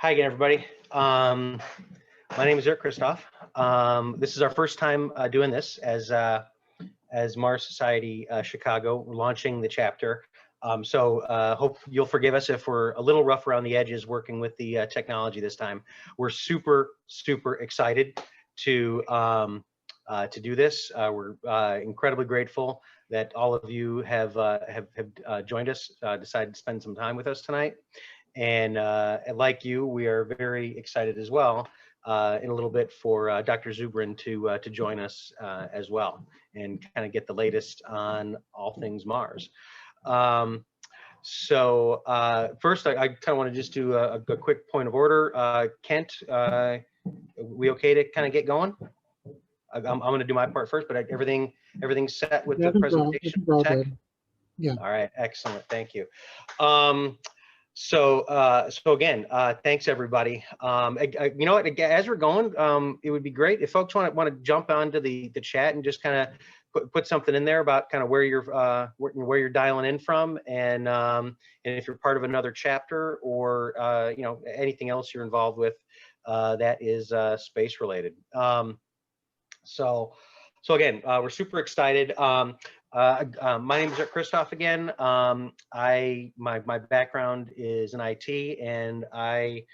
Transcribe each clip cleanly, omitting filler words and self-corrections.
Hi again, everybody. My name is Eric Christoph. This is our first time doing this as Mars Society Chicago. We're launching the chapter. Hope you'll forgive us if we're a little rough around the edges working with the technology this time. We're super excited to do this. We're incredibly grateful that all of you have joined us, decided to spend some time with us tonight. And like you, we are very excited as well in a little bit for Dr. Zubrin to join us as well and kind of get the latest on all things Mars. First, I kind of want to just do a quick point of order. Kent, we okay to kind of get going? I'm going to do my part first, but everything's set with the presentation. Yeah. All right, excellent. Thank you. So again, thanks everybody. You know what? As we're going, it would be great if folks want to jump onto the chat and just kind of put something in there about kind of where you're dialing in from, and if you're part of another chapter or you know, anything else you're involved with that is space related. So again, we're super excited. My name is Eric Christoph again. My background is in IT, and I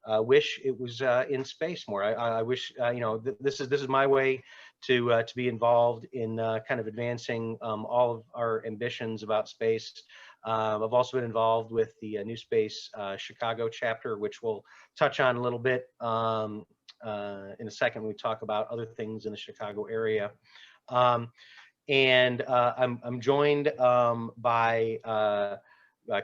wish it was in space more. I wish you know, this is my way to be involved in kind of advancing all of our ambitions about space. I've also been involved with the New Space Chicago chapter, which we'll touch on a little bit in a second when we talk about other things in the Chicago area. And I'm joined by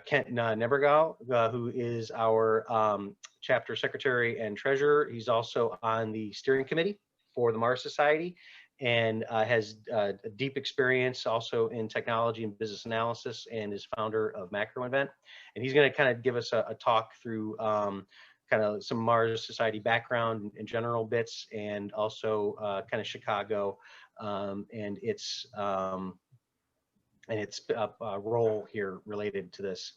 Kent Nebergau, who is our chapter secretary and treasurer. He's also on the steering committee for the Mars Society and has a deep experience also in technology and business analysis, and is founder of MacroInvent. And he's going to kind of give us a talk through kind of some Mars Society background and general bits, and also kind of Chicago and its role here related to this.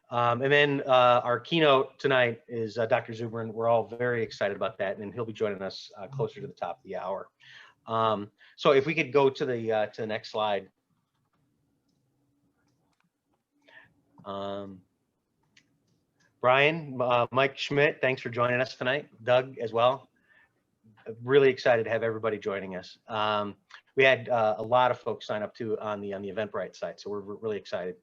And then our keynote tonight is Dr. Zubrin. We're all very excited about that, and he'll be joining us closer to the top of the hour. So if we could go to the next slide. Brian, Mike Schmidt, thanks for joining us tonight. Doug as well. Really excited to have everybody joining us. We had a lot of folks sign up too on the Eventbrite site, so we're really excited.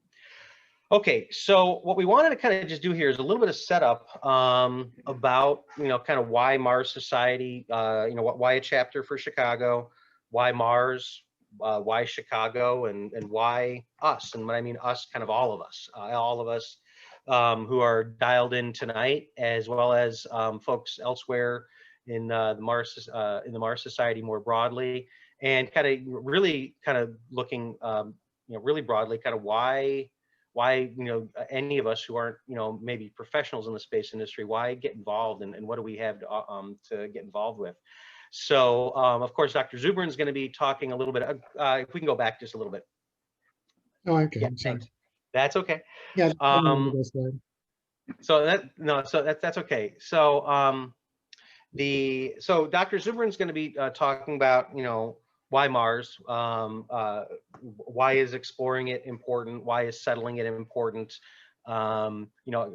Okay, so what we wanted to kind of just do here is a little bit of setup about, you know, kind of why Mars Society, you know, why a chapter for Chicago, why Mars, why Chicago, and why us. And when I mean us, kind of all of us who are dialed in tonight, as well as folks elsewhere in the Mars Society more broadly, and kind of really kind of looking you know, really broadly, kind of why you know, any of us who aren't, you know, maybe professionals in the space industry, why get involved, and what do we have to get involved with. So of course, Dr. Zubrin is going to be talking a little bit. If we can go back just a little bit. Oh, okay. Yeah, I'm sorry. thanks. That's okay. Yeah. So that's okay. So so Dr. Zubrin is going to be talking about, you know, why Mars, why is exploring it important, why is settling it important, you know,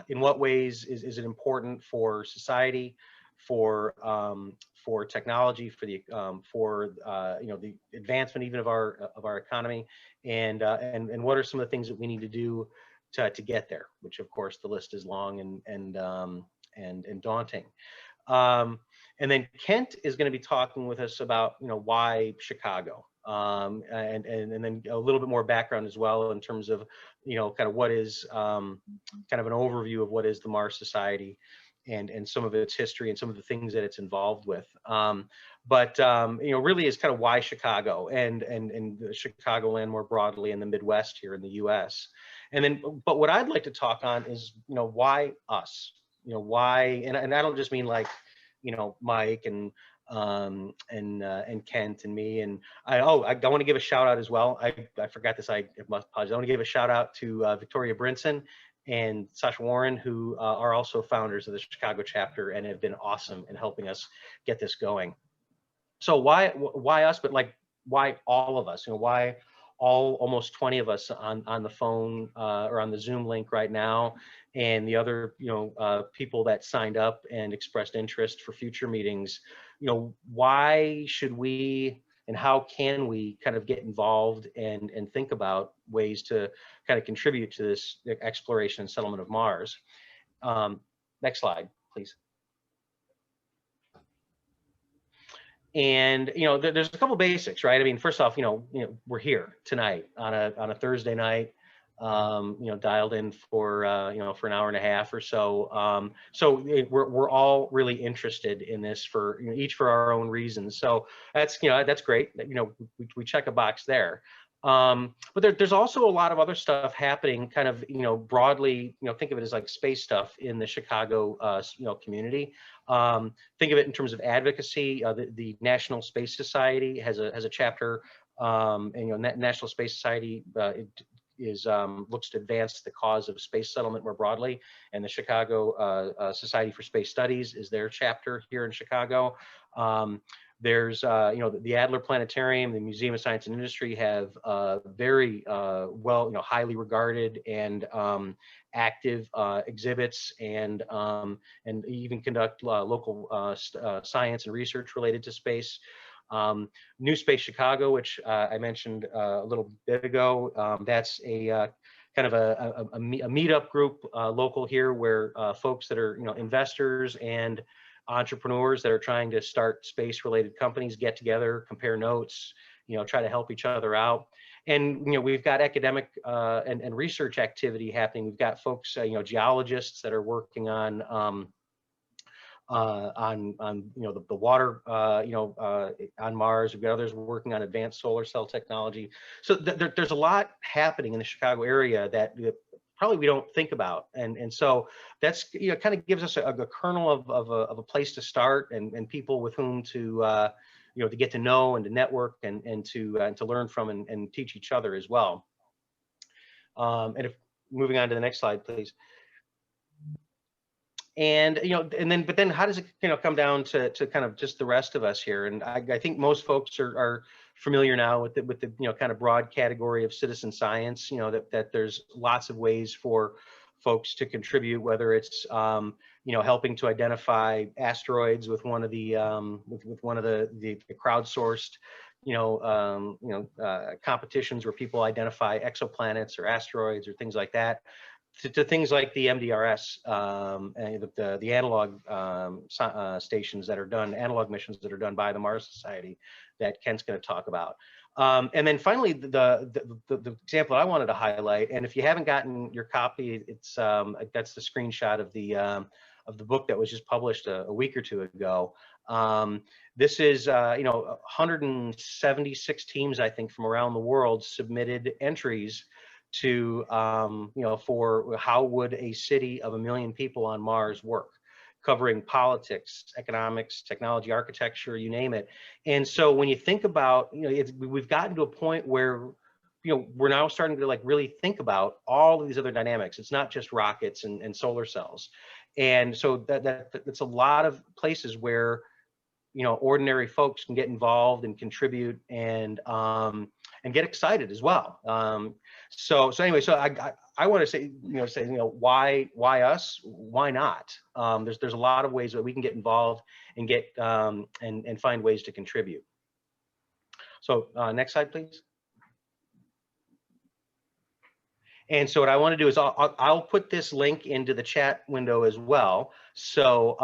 in what ways is it important for society, for technology, for the you know, the advancement even of our economy, and what are some of the things that we need to do to get there, which of course the list is long and daunting. And then Kent is going to be talking with us about, you know, why Chicago, and then a little bit more background as well in terms of, you know, kind of what is kind of an overview of what is the Mars Society, and some of its history and some of the things that it's involved with. But you know, really is kind of why Chicago and the Chicagoland more broadly, in the Midwest here in the U.S. And then, but what I'd like to talk on is, you know, why us? You know, why, and I don't just mean like, you know, Mike and Kent and me, and I want to give a shout out as well. I forgot this. I must apologize. I want to give a shout out to Victoria Brinson and Sasha Warren, who are also founders of the Chicago chapter and have been awesome in helping us get this going. So why us, but like why all of us? Why all almost 20 of us on the phone or on the Zoom link right now, and the other people that signed up and expressed interest for future meetings. Why should we and how can we kind of get involved and think about ways to kind of contribute to this exploration and settlement of Mars? Next slide, please. And there's a couple basics, right? I mean, first off, we're here tonight on a Thursday night, dialed in for for an hour and a half or so. So we're all really interested in this for each for our own reasons. So that's that's great. We check a box there. But there's also a lot of other stuff happening, kind of broadly. Think of it as like space stuff in the Chicago community. Think of it in terms of advocacy. The National Space Society has a chapter, and National Space Society looks to advance the cause of space settlement more broadly, and the Chicago Society for Space Studies is their chapter here in Chicago. There's the Adler Planetarium, the Museum of Science and Industry have very well, highly regarded and active exhibits, and even conduct local science and research related to space. New Space Chicago, which I mentioned a little bit ago, that's a kind of a meetup group local here, where folks that are investors and entrepreneurs that are trying to start space related companies get together, compare notes, try to help each other out. And we've got academic and research activity happening. We've got folks, geologists that are working on the water on Mars. We've got others working on advanced solar cell technology. So there's a lot happening in the Chicago area that probably we don't think about, and so that's kind of gives us a kernel of a place to start, and people with whom to to get to know and to network and to learn from and teach each other as well. And if moving on to the next slide, please. And but then how does it come down to kind of just the rest of us here? And I think most folks are familiar now with the kind of broad category of citizen science. That there's lots of ways for folks to contribute, whether it's helping to identify asteroids with one of the with one of the crowdsourced competitions where people identify exoplanets or asteroids or things like that, to things like the MDRS, and the analog stations that are done, analog missions that are done by the Mars Society that Kent's going to talk about. And then finally, the example I wanted to highlight, and if you haven't gotten your copy, it's that's the screenshot of the book that was just published a week or two ago. This is 176 teams, I think, from around the world submitted entries to for how would a city of 1 million people on Mars work, covering politics, economics, technology, architecture, you name it. And so when you think about, we've gotten to a point where we're now starting to really think about all of these other dynamics. It's not just rockets and solar cells. And so that's a lot of places where ordinary folks can get involved and contribute and get excited as well. So anyway, so I want to say why us? Why not? There's a lot of ways that we can get involved and get and find ways to contribute. So next slide, please. And so what I want to do is I'll put this link into the chat window as well. So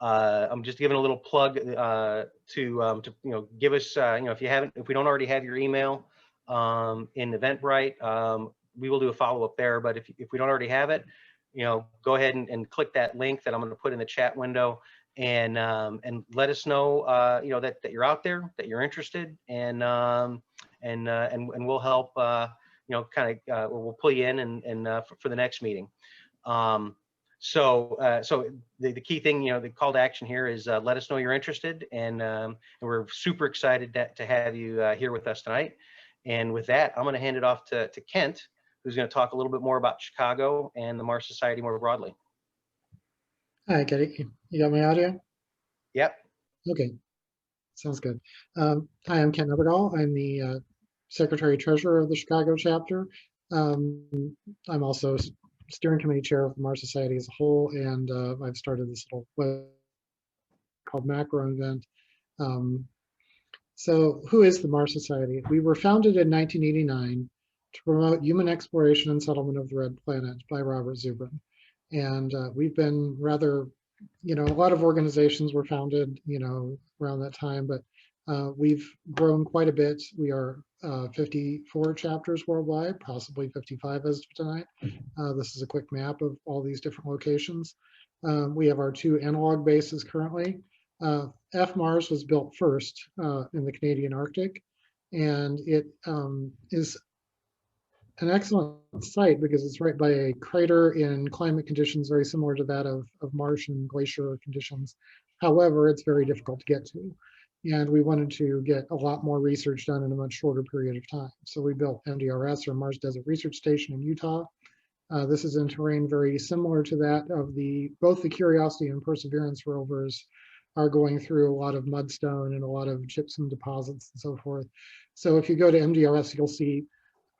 I'm just giving a little plug to give us if we don't already have your email in Eventbrite, we will do a follow-up there. But if we don't already have it, go ahead and click that link that I'm going to put in the chat window, and let us know that you're out there, that you're interested, and we'll help we'll pull you in and for the next meeting. So the key thing, the call to action here is let us know you're interested, and we're super excited to have you here with us tonight. And with that, I'm going to hand it off to Kent, who's going to talk a little bit more about Chicago and the Mars Society more broadly. Hi, get it. You got my audio? Yep. Okay, sounds good. Hi, I'm Ken Everdahl. I'm the Secretary Treasurer of the Chicago chapter. I'm also steering committee chair of the Mars Society as a whole, and I've started this little web called Macro Event. So who is the Mars Society? We were founded in 1989 to promote human exploration and settlement of the Red Planet by Robert Zubrin. And we've been rather, a lot of organizations were founded, around that time, but we've grown quite a bit. We are 54 chapters worldwide, possibly 55 as of tonight. This is a quick map of all these different locations. We have our 2 analog bases currently. FMARS was built first in the Canadian Arctic, and it is an excellent site because it's right by a crater in climate conditions very similar to that of Martian glacier conditions. However, it's very difficult to get to. And we wanted to get a lot more research done in a much shorter period of time. So we built MDRS, or Mars Desert Research Station in Utah. This is in terrain very similar to that of both the Curiosity and Perseverance rovers are going through a lot of mudstone and a lot of gypsum deposits and so forth. So if you go to MDRS, you'll see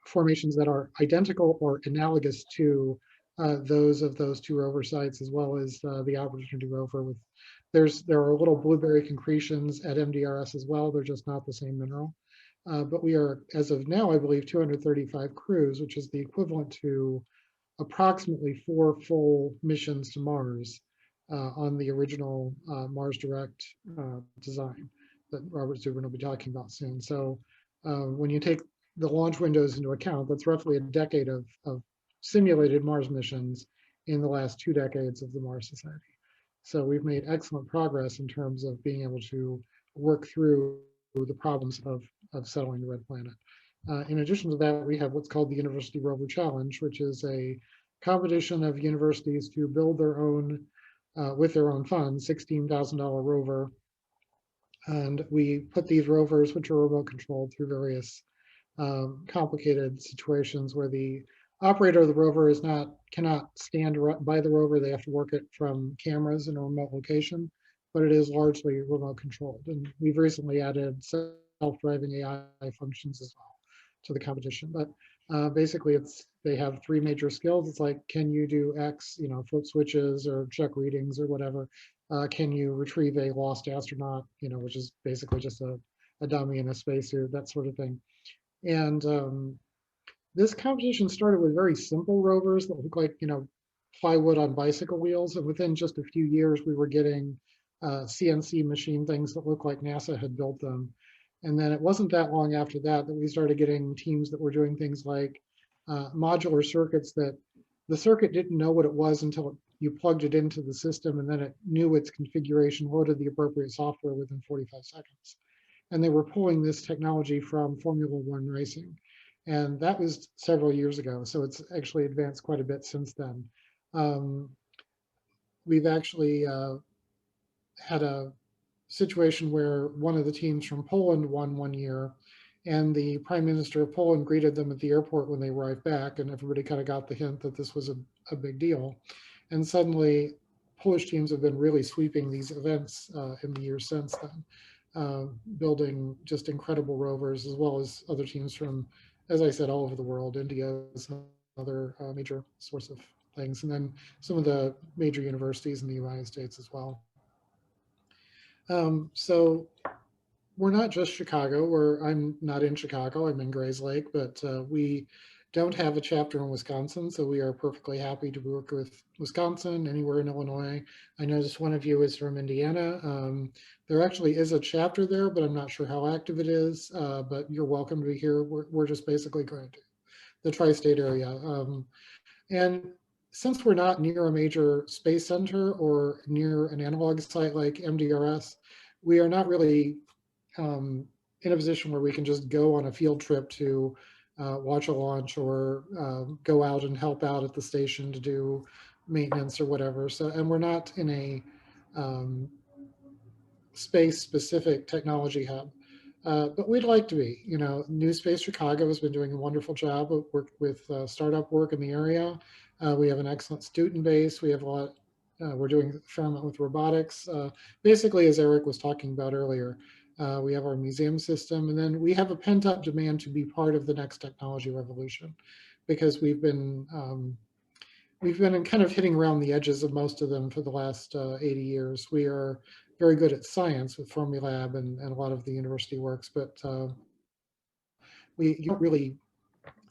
formations that are identical or analogous to those of those 2 rover sites, as well as the Opportunity rover. There are little blueberry concretions at MDRS as well. They're just not the same mineral. But we are, as of now, I believe, 235 crews, which is the equivalent to approximately 4 full missions to Mars on the original Mars Direct design that Robert Zubrin will be talking about soon. So when you take the launch windows into account, that's roughly a decade of simulated Mars missions in the last 2 decades of the Mars Society. So we've made excellent progress in terms of being able to work through the problems of settling the Red Planet. In addition to that, we have what's called the University Rover Challenge, which is a competition of universities to build their own, with their own funds, $16,000 rover. And we put these rovers, which are remote controlled, through various complicated situations where the operator of the rover cannot stand by the rover. They have to work it from cameras in a remote location, but it is largely remote controlled. And we've recently added self-driving AI functions as well to the competition. But basically, they have 3 major skills. It's like, can you do X, flip switches or check readings or whatever? Can you retrieve a lost astronaut, which is basically just a dummy in a spacesuit, that sort of thing. And this competition started with very simple rovers that look like, plywood on bicycle wheels. And within just a few years, we were getting CNC machine things that looked like NASA had built them. And then it wasn't that long after that we started getting teams that were doing things like modular circuits that the circuit didn't know what it was until you plugged it into the system, and then it knew its configuration, loaded the appropriate software within 45 seconds. And they were pulling this technology from Formula One racing. And that was several years ago. So it's actually advanced quite a bit since then. We've actually had a situation where one of the teams from Poland won one year, and the Prime Minister of Poland greeted them at the airport when they arrived back, and everybody kind of got the hint that this was a big deal. And suddenly, Polish teams have been really sweeping these events in the years since then, building just incredible rovers, as well as other teams from, as I said, all over the world. India is another major source of things, and then some of the major universities in the United States as well. So we're not just Chicago. I'm not in Chicago. I'm in Grays Lake, but we don't have a chapter in Wisconsin, so we are perfectly happy to work with Wisconsin, anywhere in Illinois. I noticed one of you is from Indiana. There actually is a chapter there, but I'm not sure how active it is, but you're welcome to be here. We're just basically going to the tri-state area. And since we're not near a major space center or near an analog site like MDRS, we are not really in a position where we can just go on a field trip to watch a launch or go out and help out at the station to do maintenance or whatever. So, and we're not in a space-specific technology hub. but we'd like to be. New Space Chicago has been doing a wonderful job of work with startup work in the area. We have an excellent student base. We have a lot. We're doing a fair amount with robotics. Basically, as Eric was talking about earlier, we have our museum system, and then we have a pent-up demand to be part of the next technology revolution, because we've been kind of hitting around the edges of most of them for the last 80 years. We are very good at science with Fermilab and a lot of the university works, but you don't really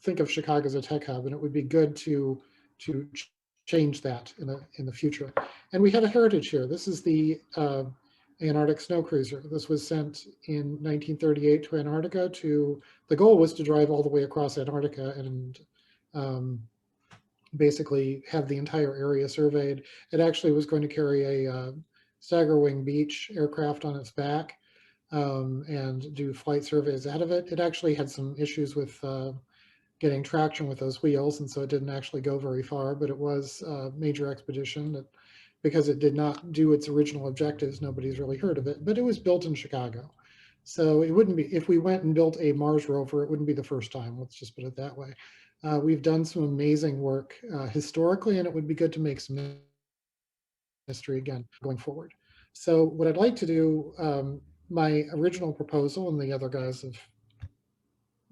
think of Chicago as a tech hub, and it would be good to change that in the future. And we have a heritage here. This is the Antarctic snow cruiser. This was sent in 1938 to Antarctica. The goal was to drive all the way across Antarctica and basically have the entire area surveyed. It actually was going to carry a Staggerwing Beach aircraft on its back and do flight surveys out of it. It actually had some issues with getting traction with those wheels, and so it didn't actually go very far, but it was a major expedition that, because it did not do its original objectives, nobody's really heard of it, but it was built in Chicago. So it wouldn't be, if we went and built a Mars rover, it wouldn't be the first time, let's just put it that way. We've done some amazing work historically, and it would be good to make some history again going forward. So what I'd like to do, my original proposal, and the other guys have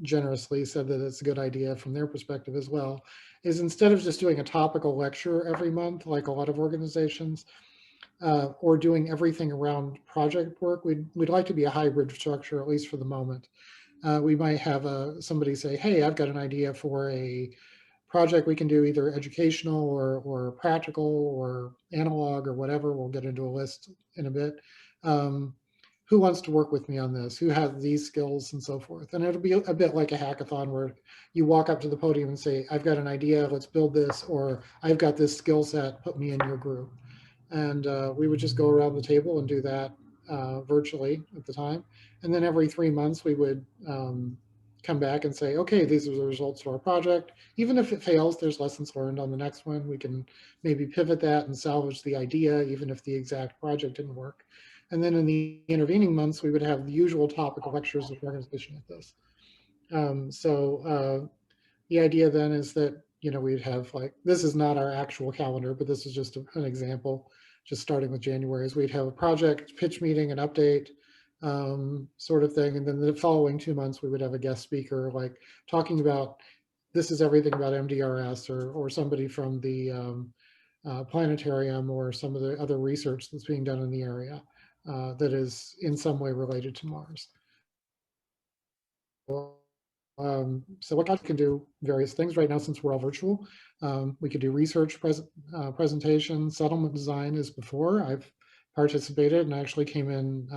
generously said that it's a good idea from their perspective as well, is instead of just doing a topical lecture every month, like a lot of organizations, or doing everything around project work, we'd like to be a hybrid structure, at least for the moment. We might have somebody say, hey, I've got an idea for a project we can do, either educational or practical or analog or whatever. We'll get into a list in a bit. Who wants to work with me on this? Who has these skills and so forth? And it'll be a bit like a hackathon where you walk up to the podium and say, I've got an idea, let's build this, or I've got this skill set, put me in your group. And we would just go around the table and do that virtually at the time. And then every 3 months we would come back and say, okay, these are the results of our project. Even if it fails, there's lessons learned on the next one. We can maybe pivot that and salvage the idea, even if the exact project didn't work. And then in the intervening months, we would have the usual topical lectures with organization like this. The idea then is that, we'd have this is not our actual calendar, but this is just an example, just starting with January, is we'd have a project pitch meeting, an update sort of thing. And then the following 2 months, we would have a guest speaker, talking about, this is everything about MDRS, or somebody from the planetarium, or some of the other research that's being done in the area. That is in some way related to Mars. So what can do various things right now, since we're all virtual. We could do research presentation, settlement design as before. I've participated and actually came in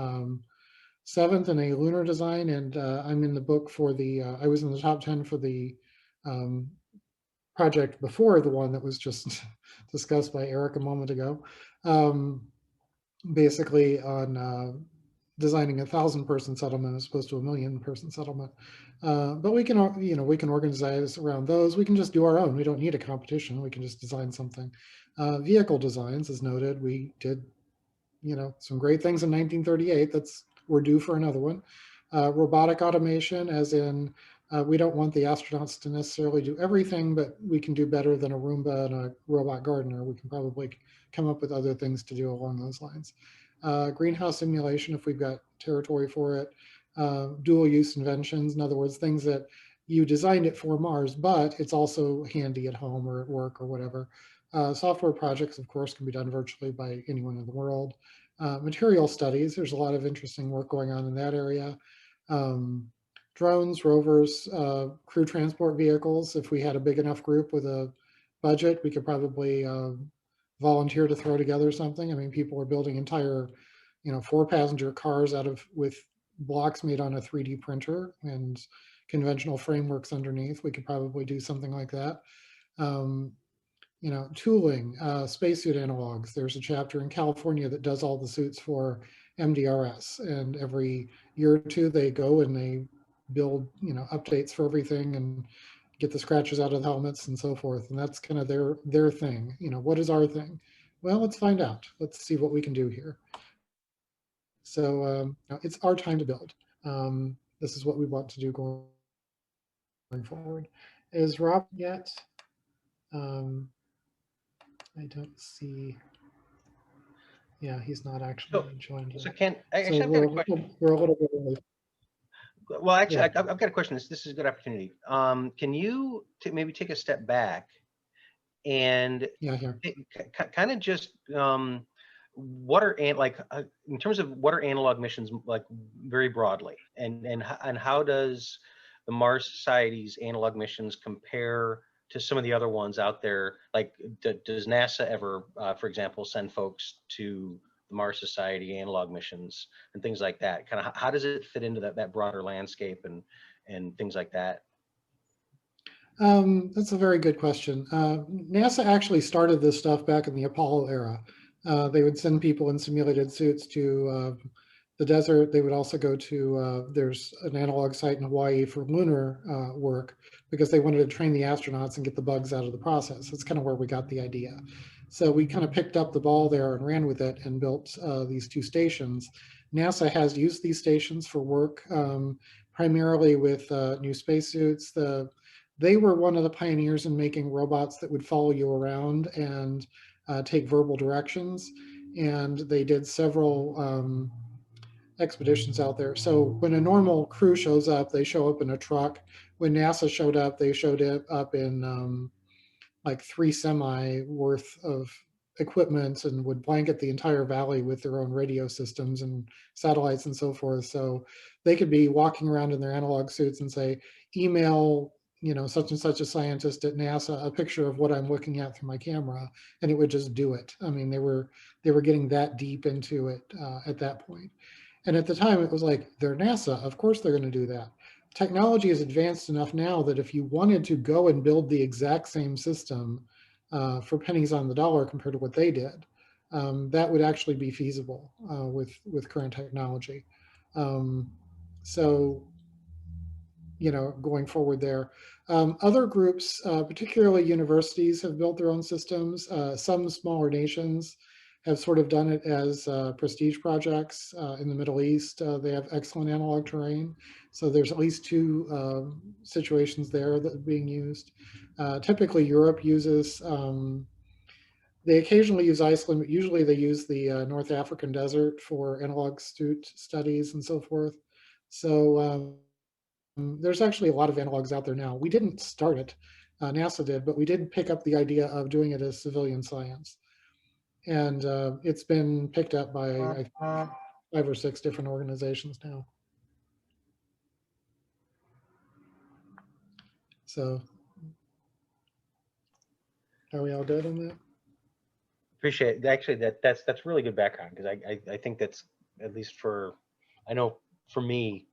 7th in a lunar design, and I'm in the book for I was in the top 10 for the project before the one that was just discussed by Eric a moment ago. Basically on designing 1,000-person settlement as opposed to a 1,000,000-person settlement. But we can organize around those. We can just do our own. We don't need a competition. We can just design something. Vehicle designs, as noted, we did, some great things in 1938. We're due for another one. Robotic automation, as in, we don't want the astronauts to necessarily do everything, but we can do better than a Roomba and a robot gardener. We can probably come up with other things to do along those lines. Greenhouse simulation, if we've got territory for it. Dual use inventions, in other words, things that you designed it for Mars, but it's also handy at home or at work or whatever. Software projects, of course, can be done virtually by anyone in the world. Material studies, there's a lot of interesting work going on in that area. Drones, rovers, crew transport vehicles. If we had a big enough group with a budget, we could probably volunteer to throw together something. I mean, people are building entire, 4-passenger cars with blocks made on a 3D printer and conventional frameworks underneath. We could probably do something like that. Tooling, spacesuit analogs. There's a chapter in California that does all the suits for MDRS, and every year or two they go and they build, updates for everything and get the scratches out of the helmets and so forth. And that's kind of their thing. What is our thing? Well, let's find out. Let's see what we can do here. So it's our time to build. This is what we want to do going forward. Is Rob yet? I don't see. Yeah, he's not actually So, joined so yet. Ken, So actually, I've got a question. we're a little bit early. Well, actually, Yeah, I've got a question. This is a good opportunity. Can you maybe take a step back and yeah, here. kind of just what are like in terms of what are analog missions like very broadly, and how does the Mars Society's analog missions compare to some of the other ones out there? Like, does NASA ever, for example, send folks to the Mars Society analog missions and things like that? Kind of how does it fit into that broader landscape and things like that? That's a very good question. NASA actually started this stuff back in the Apollo era. They would send people in simulated suits to the desert. They would also go to, there's an analog site in Hawaii for lunar work because they wanted to train the astronauts and get the bugs out of the process. That's kind of where we got the idea. So we kind of picked up the ball there and ran with it and built these two stations. NASA has used these stations for work, primarily with new spacesuits. They were one of the pioneers in making robots that would follow you around and take verbal directions. And they did several expeditions out there. So when a normal crew shows up, they show up in a truck. When NASA showed up, they showed up in like 3 semi worth of equipment and would blanket the entire valley with their own radio systems and satellites and so forth. So they could be walking around in their analog suits and say, email, such and such a scientist at NASA a picture of what I'm looking at through my camera, and it would just do it. I mean, they were getting that deep into it at that point. And at the time, it was like, they're NASA. Of course, they're going to do that. Technology is advanced enough now that if you wanted to go and build the exact same system for pennies on the dollar compared to what they did, that would actually be feasible with current technology. Um, so, going forward there. Other groups, particularly universities, have built their own systems. Some smaller nations have sort of done it as prestige projects. In the Middle East, they have excellent analog terrain. So there's at least 2 situations there that are being used. Typically, Europe uses, they occasionally use Iceland, but usually they use the North African desert for analog studies and so forth. So there's actually a lot of analogs out there now. We didn't start it, NASA did, but we did pick up the idea of doing it as civilian science. And it's been picked up by, I think, 5 or 6 different organizations now. So are we all good on that? Appreciate it. Actually, that's really good background because I think that's, at least for, I know for me,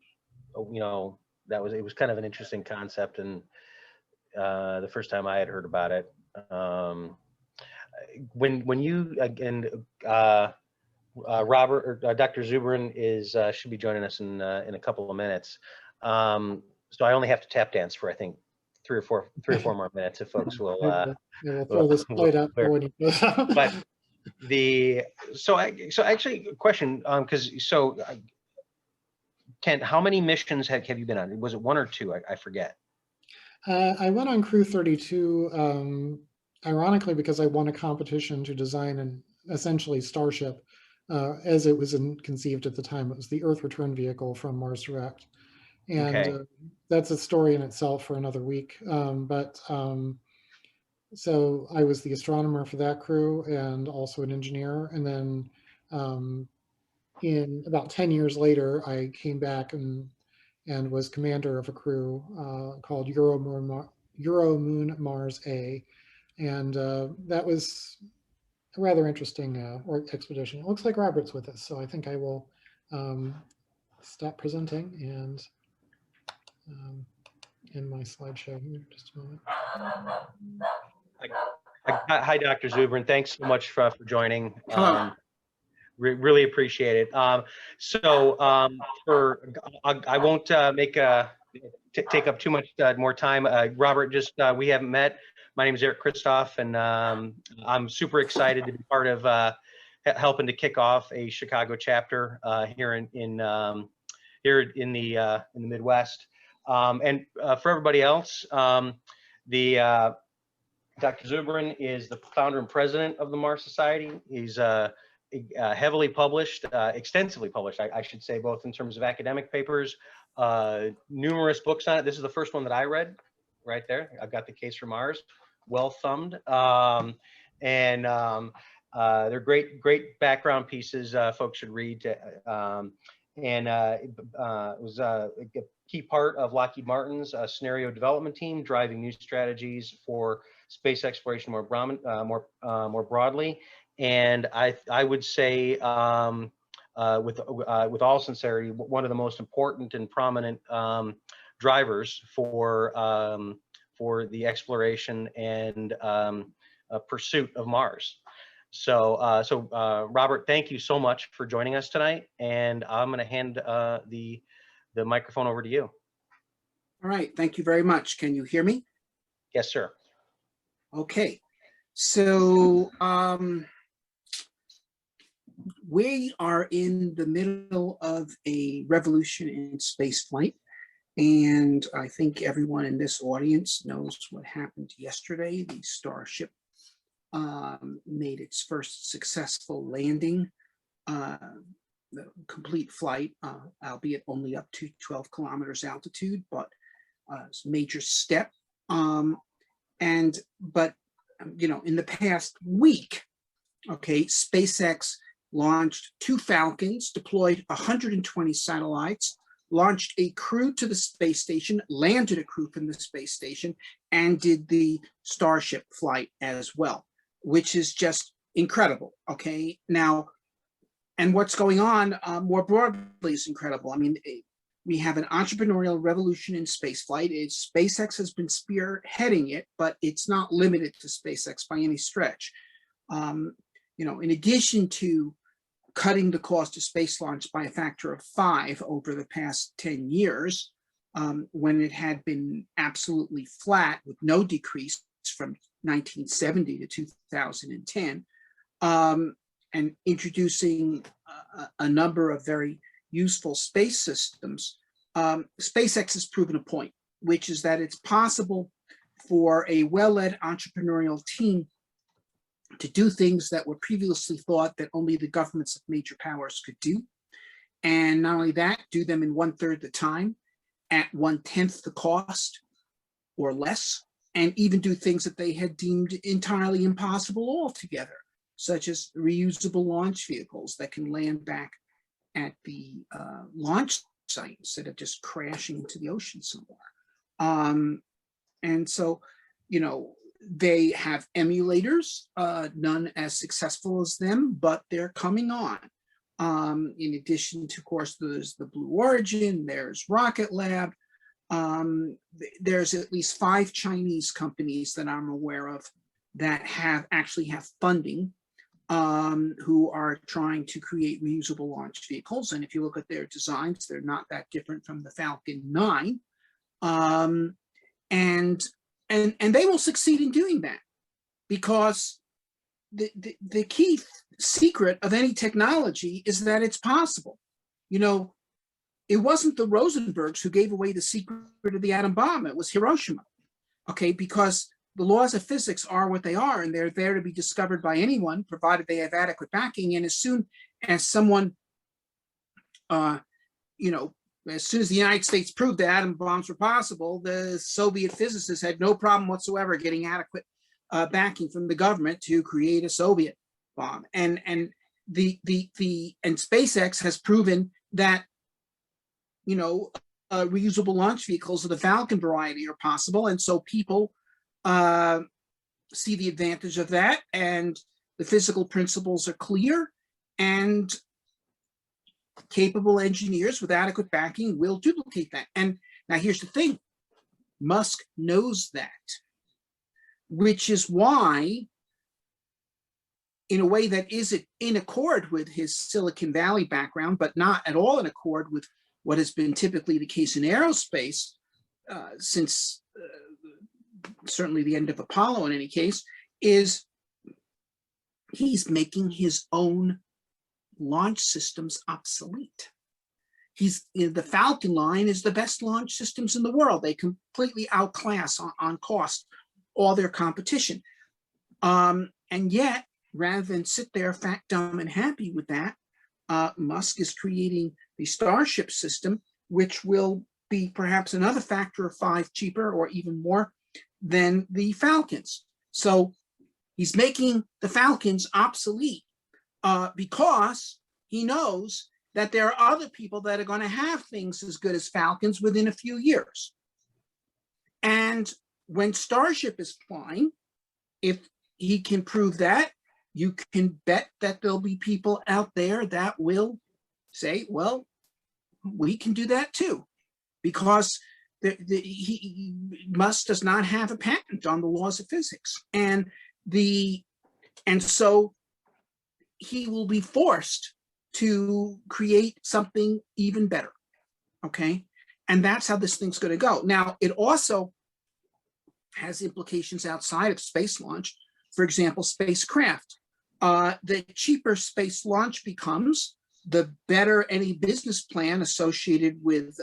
it was kind of an interesting concept, and the first time I had heard about it. When you and Robert or Dr. Zubrin should be joining us in a couple of minutes. So I only have to tap dance for, I think, three or four more minutes if folks will. Yeah, we'll throw this plate up when he goes out. But so actually a question, because Kent, how many missions have you been on? Was it 1 or 2? I forget. I went on Crew 32, ironically, because I won a competition to design an essentially Starship, as it was conceived at the time. It was the Earth return vehicle from Mars Direct. And Okay. that's a story in itself for another week. So I was the astronomer for that crew and also an engineer. And then in about 10 years later, I came back and was commander of a crew called Euro Moon Mars A. And that was a rather interesting expedition. It looks like Robert's with us, so I think I will stop presenting and end my slideshow here. Just a moment. Hi, Dr. Zubrin. Thanks so much for joining. Hello. Really appreciate it. I won't take up too much more time. Robert, we haven't met. My name is Eric Christoph, and I'm super excited to be part of helping to kick off a Chicago chapter here in here in the Midwest. And for everybody else, Dr. Zubrin is the founder and president of the Mars Society. He's heavily published, extensively published, I should say, both in terms of academic papers, numerous books on it. This is the first one that I read right there. I've got The Case for Mars, well thumbed. They're great background pieces folks should read. It was a key part of Lockheed Martin's scenario development team, driving new strategies for space exploration more broadly. And I would say, with all sincerity, one of the most important and prominent drivers for the exploration and pursuit of Mars. So, Robert, thank you so much for joining us tonight, and I'm going to hand the microphone over to you. All right, thank you very much. Can you hear me? Yes, sir. Okay, so we are in the middle of a revolution in space flight, and I think everyone in this audience knows what happened yesterday. The Starship made its first successful landing, the complete flight, albeit only up to 12 kilometers altitude, but it's a major step. But you know, in the past week, okay, SpaceX launched 2 Falcons, deployed 120 satellites, launched a crew to the space station, landed a crew from the space station, and did the Starship flight as well, which is just incredible. Okay, now, and what's going on more broadly is incredible. I mean, we have an entrepreneurial revolution in spaceflight. SpaceX has been spearheading it, but it's not limited to SpaceX by any stretch. You know, in addition to cutting the cost of space launch by a factor of 5 over the past 10 years, when it had been absolutely flat with no decrease from 1970 to 2010, and introducing a number of very useful space systems, SpaceX has proven a point, which is that it's possible for a well-led entrepreneurial team to do things that were previously thought that only the governments of major powers could do. And not only that, do them in 1/3 the time, at 1/10 the cost or less, and even do things that they had deemed entirely impossible altogether, such as reusable launch vehicles that can land back at the launch site instead of just crashing into the ocean somewhere. And so, you know, they have emulators, none as successful as them, but they're coming on. In addition to, of course, there's the Blue Origin, there's Rocket Lab. There's at least 5 Chinese companies that I'm aware of that actually have funding, who are trying to create reusable launch vehicles. And if you look at their designs, they're not that different from the Falcon 9. And they will succeed in doing that, because the key secret of any technology is that it's possible. You know, it wasn't the Rosenbergs who gave away the secret of the atom bomb, it was Hiroshima, okay, because the laws of physics are what they are, and they're there to be discovered by anyone, provided they have adequate backing. And as soon as someone, you know, as soon as the United States proved that atom bombs were possible, the Soviet physicists had no problem whatsoever getting adequate backing from the government to create a Soviet bomb. And SpaceX has proven that, you know, reusable launch vehicles of the Falcon variety are possible, and so people see the advantage of that, and the physical principles are clear, and capable engineers with adequate backing will duplicate that. And now here's the thing, Musk knows that, which is why, in a way that is in accord with his Silicon Valley background, but not at all in accord with what has been typically the case in aerospace since certainly the end of Apollo in any case, is he's making his own launch systems obsolete. the Falcon line is the best launch systems in the world. They completely outclass on cost all their competition. And yet, rather than sit there fat, dumb, and happy with that, Musk is creating the Starship system, which will be perhaps another factor of 5 cheaper or even more than the Falcons. So he's making the Falcons obsolete because he knows that there are other people that are going to have things as good as Falcons within a few years. And when Starship is flying, if he can prove that, you can bet that there'll be people out there that will say, well, we can do that too, because Musk does not have a patent on the laws of physics. And so he will be forced to create something even better, okay? And that's how this thing's going to go. Now, it also has implications outside of space launch. For example, spacecraft. The cheaper space launch becomes, the better any business plan associated with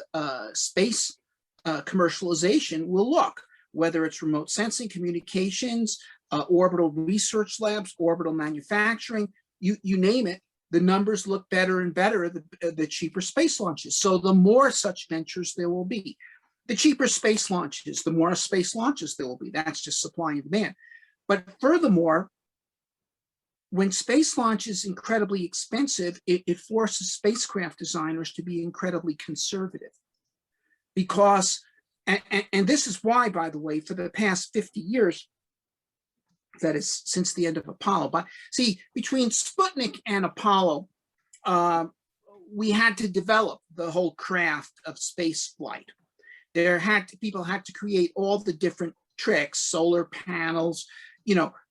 space commercialization will look, whether it's remote sensing, communications, orbital research labs, orbital manufacturing, you name it. The numbers look better and better the cheaper space launches. So the more such ventures there will be. The cheaper space launches, the more space launches there will be. That's just supply and demand. But furthermore, when space launch is incredibly expensive, it forces spacecraft designers to be incredibly conservative. Because, and this is why, by the way, for the past 50 years, that is since the end of Apollo. But see, between Sputnik and Apollo, we had to develop the whole craft of space flight. People had to create all the different tricks, solar panels,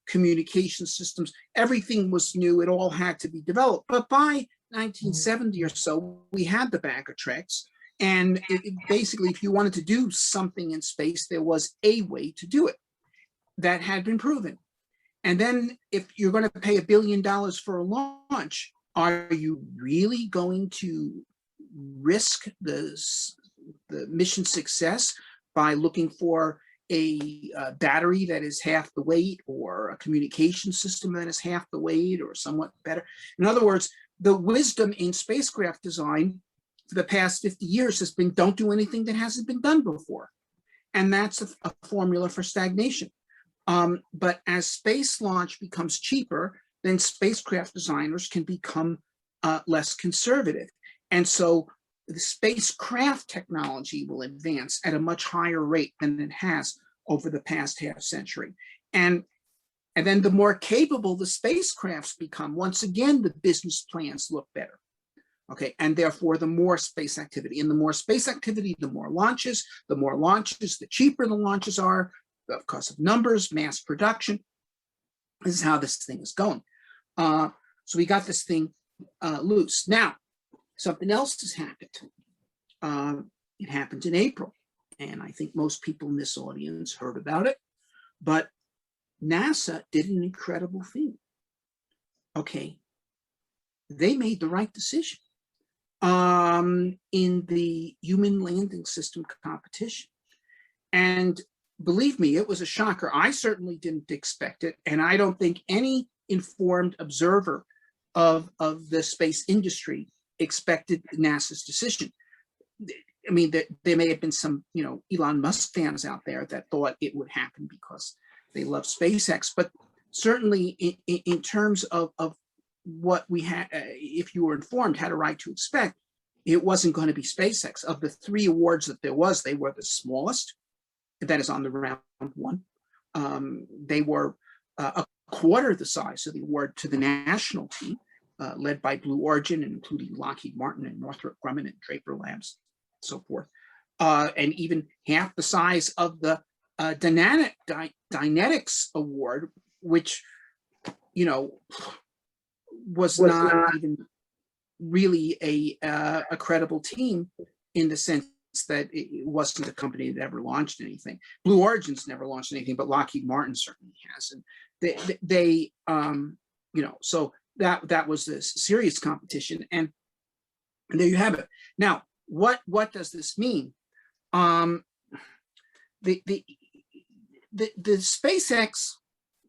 communication systems. Everything was new. It all had to be developed. But by 1970 or so, we had the bag of tricks. And basically, if you wanted to do something in space, there was a way to do it that had been proven. And then if you're going to pay $1 billion for a launch, are you really going to risk the mission success by looking for a battery that is half the weight, or a communication system that is half the weight, or somewhat better? In other words, the wisdom in spacecraft design for the past 50 years has been, don't do anything that hasn't been done before. And that's a formula for stagnation. But as space launch becomes cheaper, then spacecraft designers can become less conservative. And so the spacecraft technology will advance at a much higher rate than it has over the past half century. And then the more capable the spacecrafts become, once again, the business plans look better. Okay, and therefore the more space activity. And the more space activity, the more launches, the cheaper the launches are, because of numbers, mass production. This is how this thing is going. So we got this thing loose. Now, something else has happened. It happened in April, and I think most people in this audience heard about it, but NASA did an incredible thing. Okay, they made the right decision in the human landing system competition. And believe me, it was a shocker. I certainly didn't expect it, and I don't think any informed observer of the space industry expected NASA's decision. I mean, there may have been some, Elon Musk fans out there that thought it would happen because they love SpaceX, but certainly in terms of what we had, if you were informed, had a right to expect, it wasn't going to be SpaceX. Of the 3 awards that there was, they were the smallest. That is on the round one. They were a quarter the size of the award to the national team, led by Blue Origin, including Lockheed Martin and Northrop Grumman and Draper Labs, and so forth. And even half the size of the Dynetics Award, which, was not even really a credible team, in the sense that it wasn't a company that ever launched anything. Blue Origin's never launched anything, but Lockheed Martin certainly has. And they so that was a serious competition. And there you have it. Now, what does this mean? The SpaceX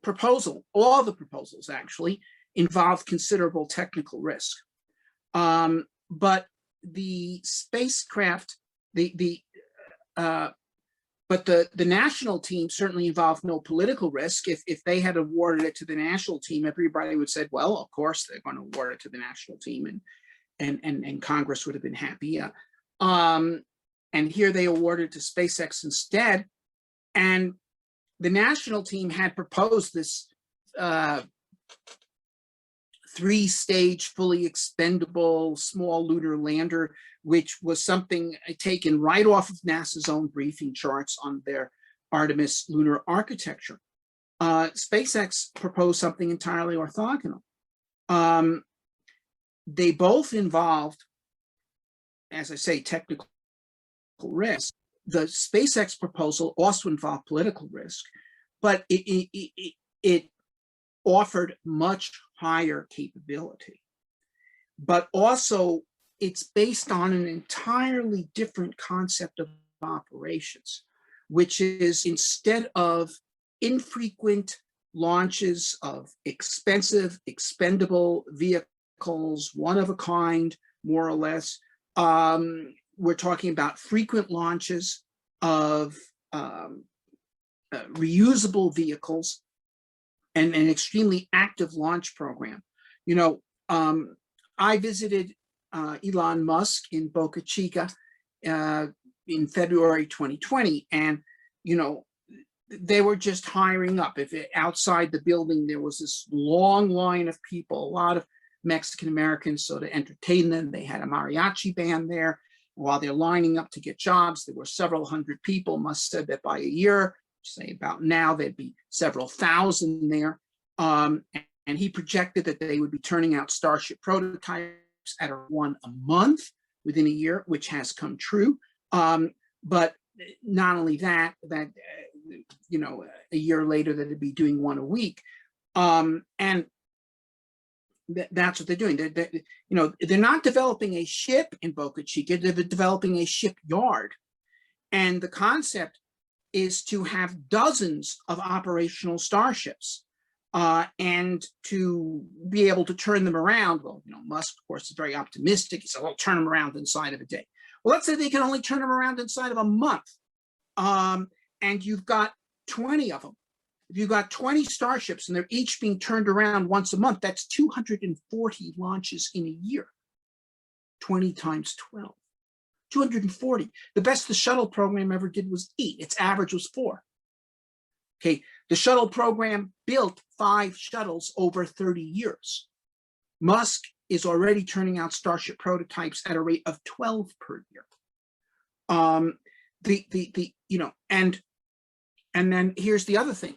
proposal, all the proposals actually, involve considerable technical risk. But the spacecraft, but the national team certainly involved no political risk. If they had awarded it to the national team, everybody would have said, well, of course they're going to award it to the national team, and Congress would have been happy. And here they awarded to SpaceX instead. And the national team had proposed this 3-stage, fully expendable small lunar lander, which was something taken right off of NASA's own briefing charts on their Artemis lunar architecture. SpaceX proposed something entirely orthogonal. They both involved, as I say, technical risk. The SpaceX proposal also involved political risk, but it offered much higher capability. But also, it's based on an entirely different concept of operations, which is, instead of infrequent launches of expensive, expendable vehicles, one of a kind, more or less, we're talking about frequent launches of reusable vehicles and an extremely active launch program. You know, I visited Elon Musk in Boca Chica in February 2020, and you know, they were just hiring up. Outside the building there was this long line of people, a lot of Mexican Americans, so to entertain them, they had a mariachi band there. While they're lining up to get jobs, there were several hundred people. Musk said that by a year, say about now, there'd be several thousand there. And he projected that they would be turning out Starship prototypes at one a month within a year, which has come true. But not only that, you know, a year later, that it'd be doing one a week. And that's what they're doing. You know, they're not developing a ship in Boca Chica, they're developing a shipyard. And the concept is to have dozens of operational Starships and to be able to turn them around. Well, you know, Musk, of course, is very optimistic. He said, well, turn them around inside of a day. Well, let's say they can only turn them around inside of a month. And you've got 20 of them. If you've got 20 Starships and they're each being turned around once a month, that's 240 launches in a year. 20 times 12, 240. The best the shuttle program ever did was 8. Its average was 4. Okay, the shuttle program built 5 shuttles over 30 years. Musk is already turning out Starship prototypes at a rate of 12 per year. You know, and then here's the other thing.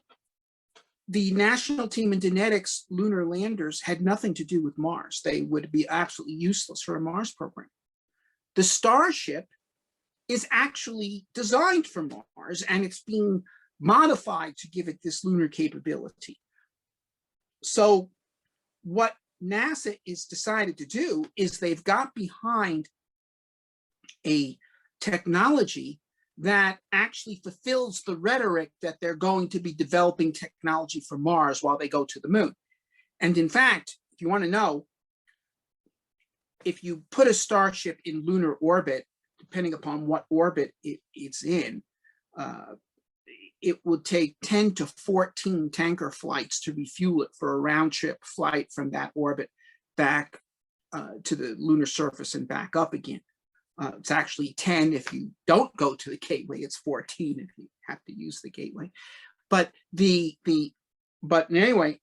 The national team in Dynetics lunar landers had nothing to do with Mars. They would be absolutely useless for a Mars program. The Starship is actually designed for Mars, and it's being modified to give it this lunar capability. So what NASA is decided to do is they've got behind a technology that actually fulfills the rhetoric that they're going to be developing technology for Mars while they go to the moon. And in fact, if you want to know, if you put a Starship in lunar orbit, depending upon what orbit it's in, it would take 10 to 14 tanker flights to refuel it for a round trip flight from that orbit back to the lunar surface and back up again. It's actually 10 if you don't go to the gateway. It's 14 if you have to use the gateway. But anyway,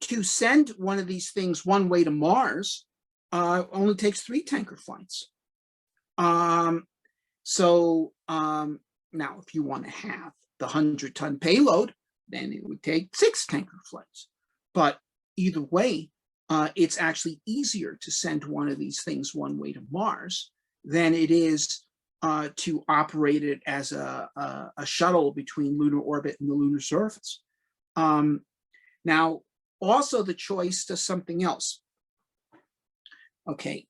to send one of these things one way to Mars only takes 3 tanker flights. Now, if you want to have the 100-ton payload, then it would take 6 tanker flights. But either way, it's actually easier to send one of these things one way to Mars than it is to operate it as a shuttle between lunar orbit and the lunar surface. Now, also the choice does something else. Okay.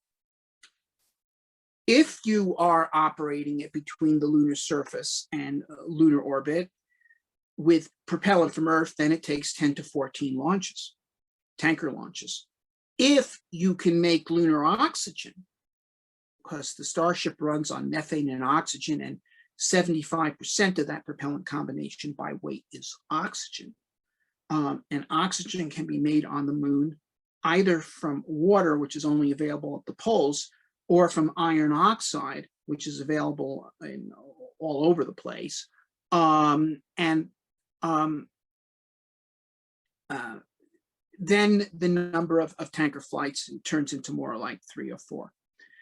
If you are operating it between the lunar surface and lunar orbit with propellant from Earth, then it takes 10 to 14 launches, tanker launches. If you can make lunar oxygen, because the Starship runs on methane and oxygen, and 75% of that propellant combination by weight is oxygen. And oxygen can be made on the moon either from water, which is only available at the poles, or from iron oxide, which is available all over the place. Then the number of tanker flights turns into more like 3 or 4.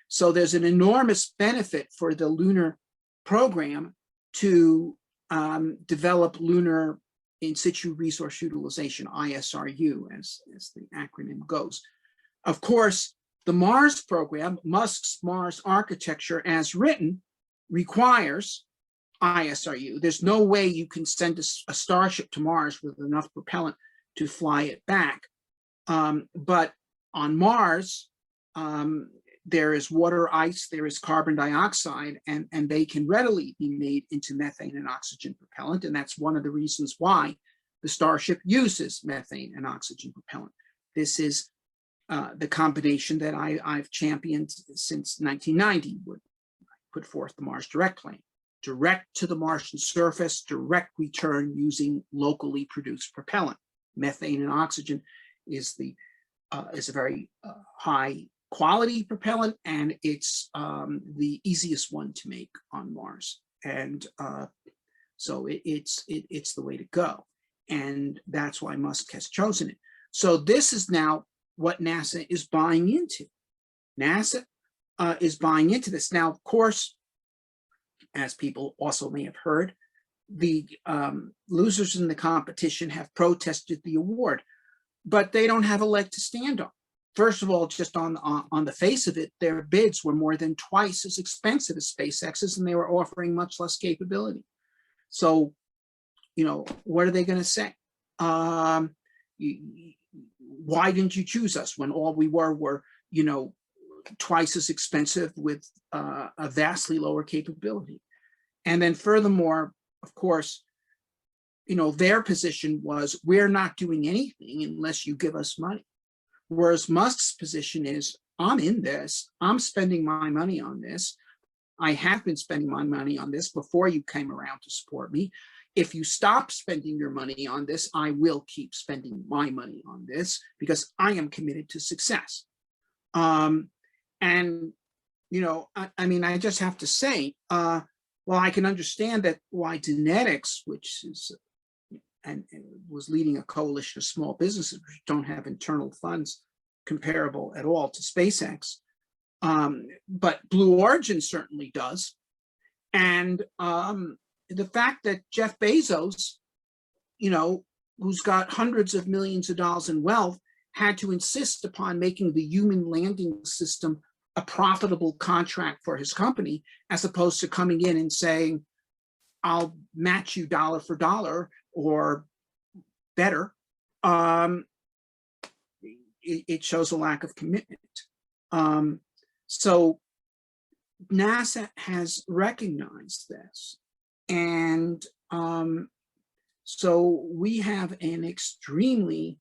So there's an enormous benefit for the lunar program to develop lunar in situ resource utilization, ISRU, as the acronym goes. Of course, the Mars program, Musk's Mars architecture as written, requires ISRU. There's no way you can send a Starship to Mars with enough propellant to fly it back. But on Mars, there is water, ice, there is carbon dioxide, and they can readily be made into methane and oxygen propellant. And that's one of the reasons why the Starship uses methane and oxygen propellant. This is the combination that I've championed since 1990, when I put forth the Mars Direct plan. Direct to the Martian surface, direct return using locally produced propellant. Methane and oxygen is a very high quality propellant, and it's the easiest one to make on Mars. And so it's the way to go. And that's why Musk has chosen it. So this is now what NASA is buying into. NASA is buying into this. Now, of course, as people also may have heard, the losers in the competition have protested the award, but they don't have a leg to stand on. First of all, just on the face of it, their bids were more than twice as expensive as SpaceX's, and they were offering much less capability. So, you know, what are they going to say? Why didn't you choose us when all we were, you know, twice as expensive with a vastly lower capability? And then furthermore, of course, you know, their position was, we're not doing anything unless you give us money. Whereas Musk's position is, I'm in this, I'm spending my money on this. I have been spending my money on this before you came around to support me. If you stop spending your money on this, I will keep spending my money on this because I am committed to success. And, you know, I mean, I just have to say, well, I can understand that why Dynetics, which is and was leading a coalition of small businesses which don't have internal funds comparable at all to SpaceX, but Blue Origin certainly does. And the fact that Jeff Bezos, you know, who's got hundreds of millions of dollars in wealth, had to insist upon making the human landing system a profitable contract for his company, as opposed to coming in and saying, I'll match you dollar for dollar or better, it shows a lack of commitment. So NASA has recognized this. And so we have an extremely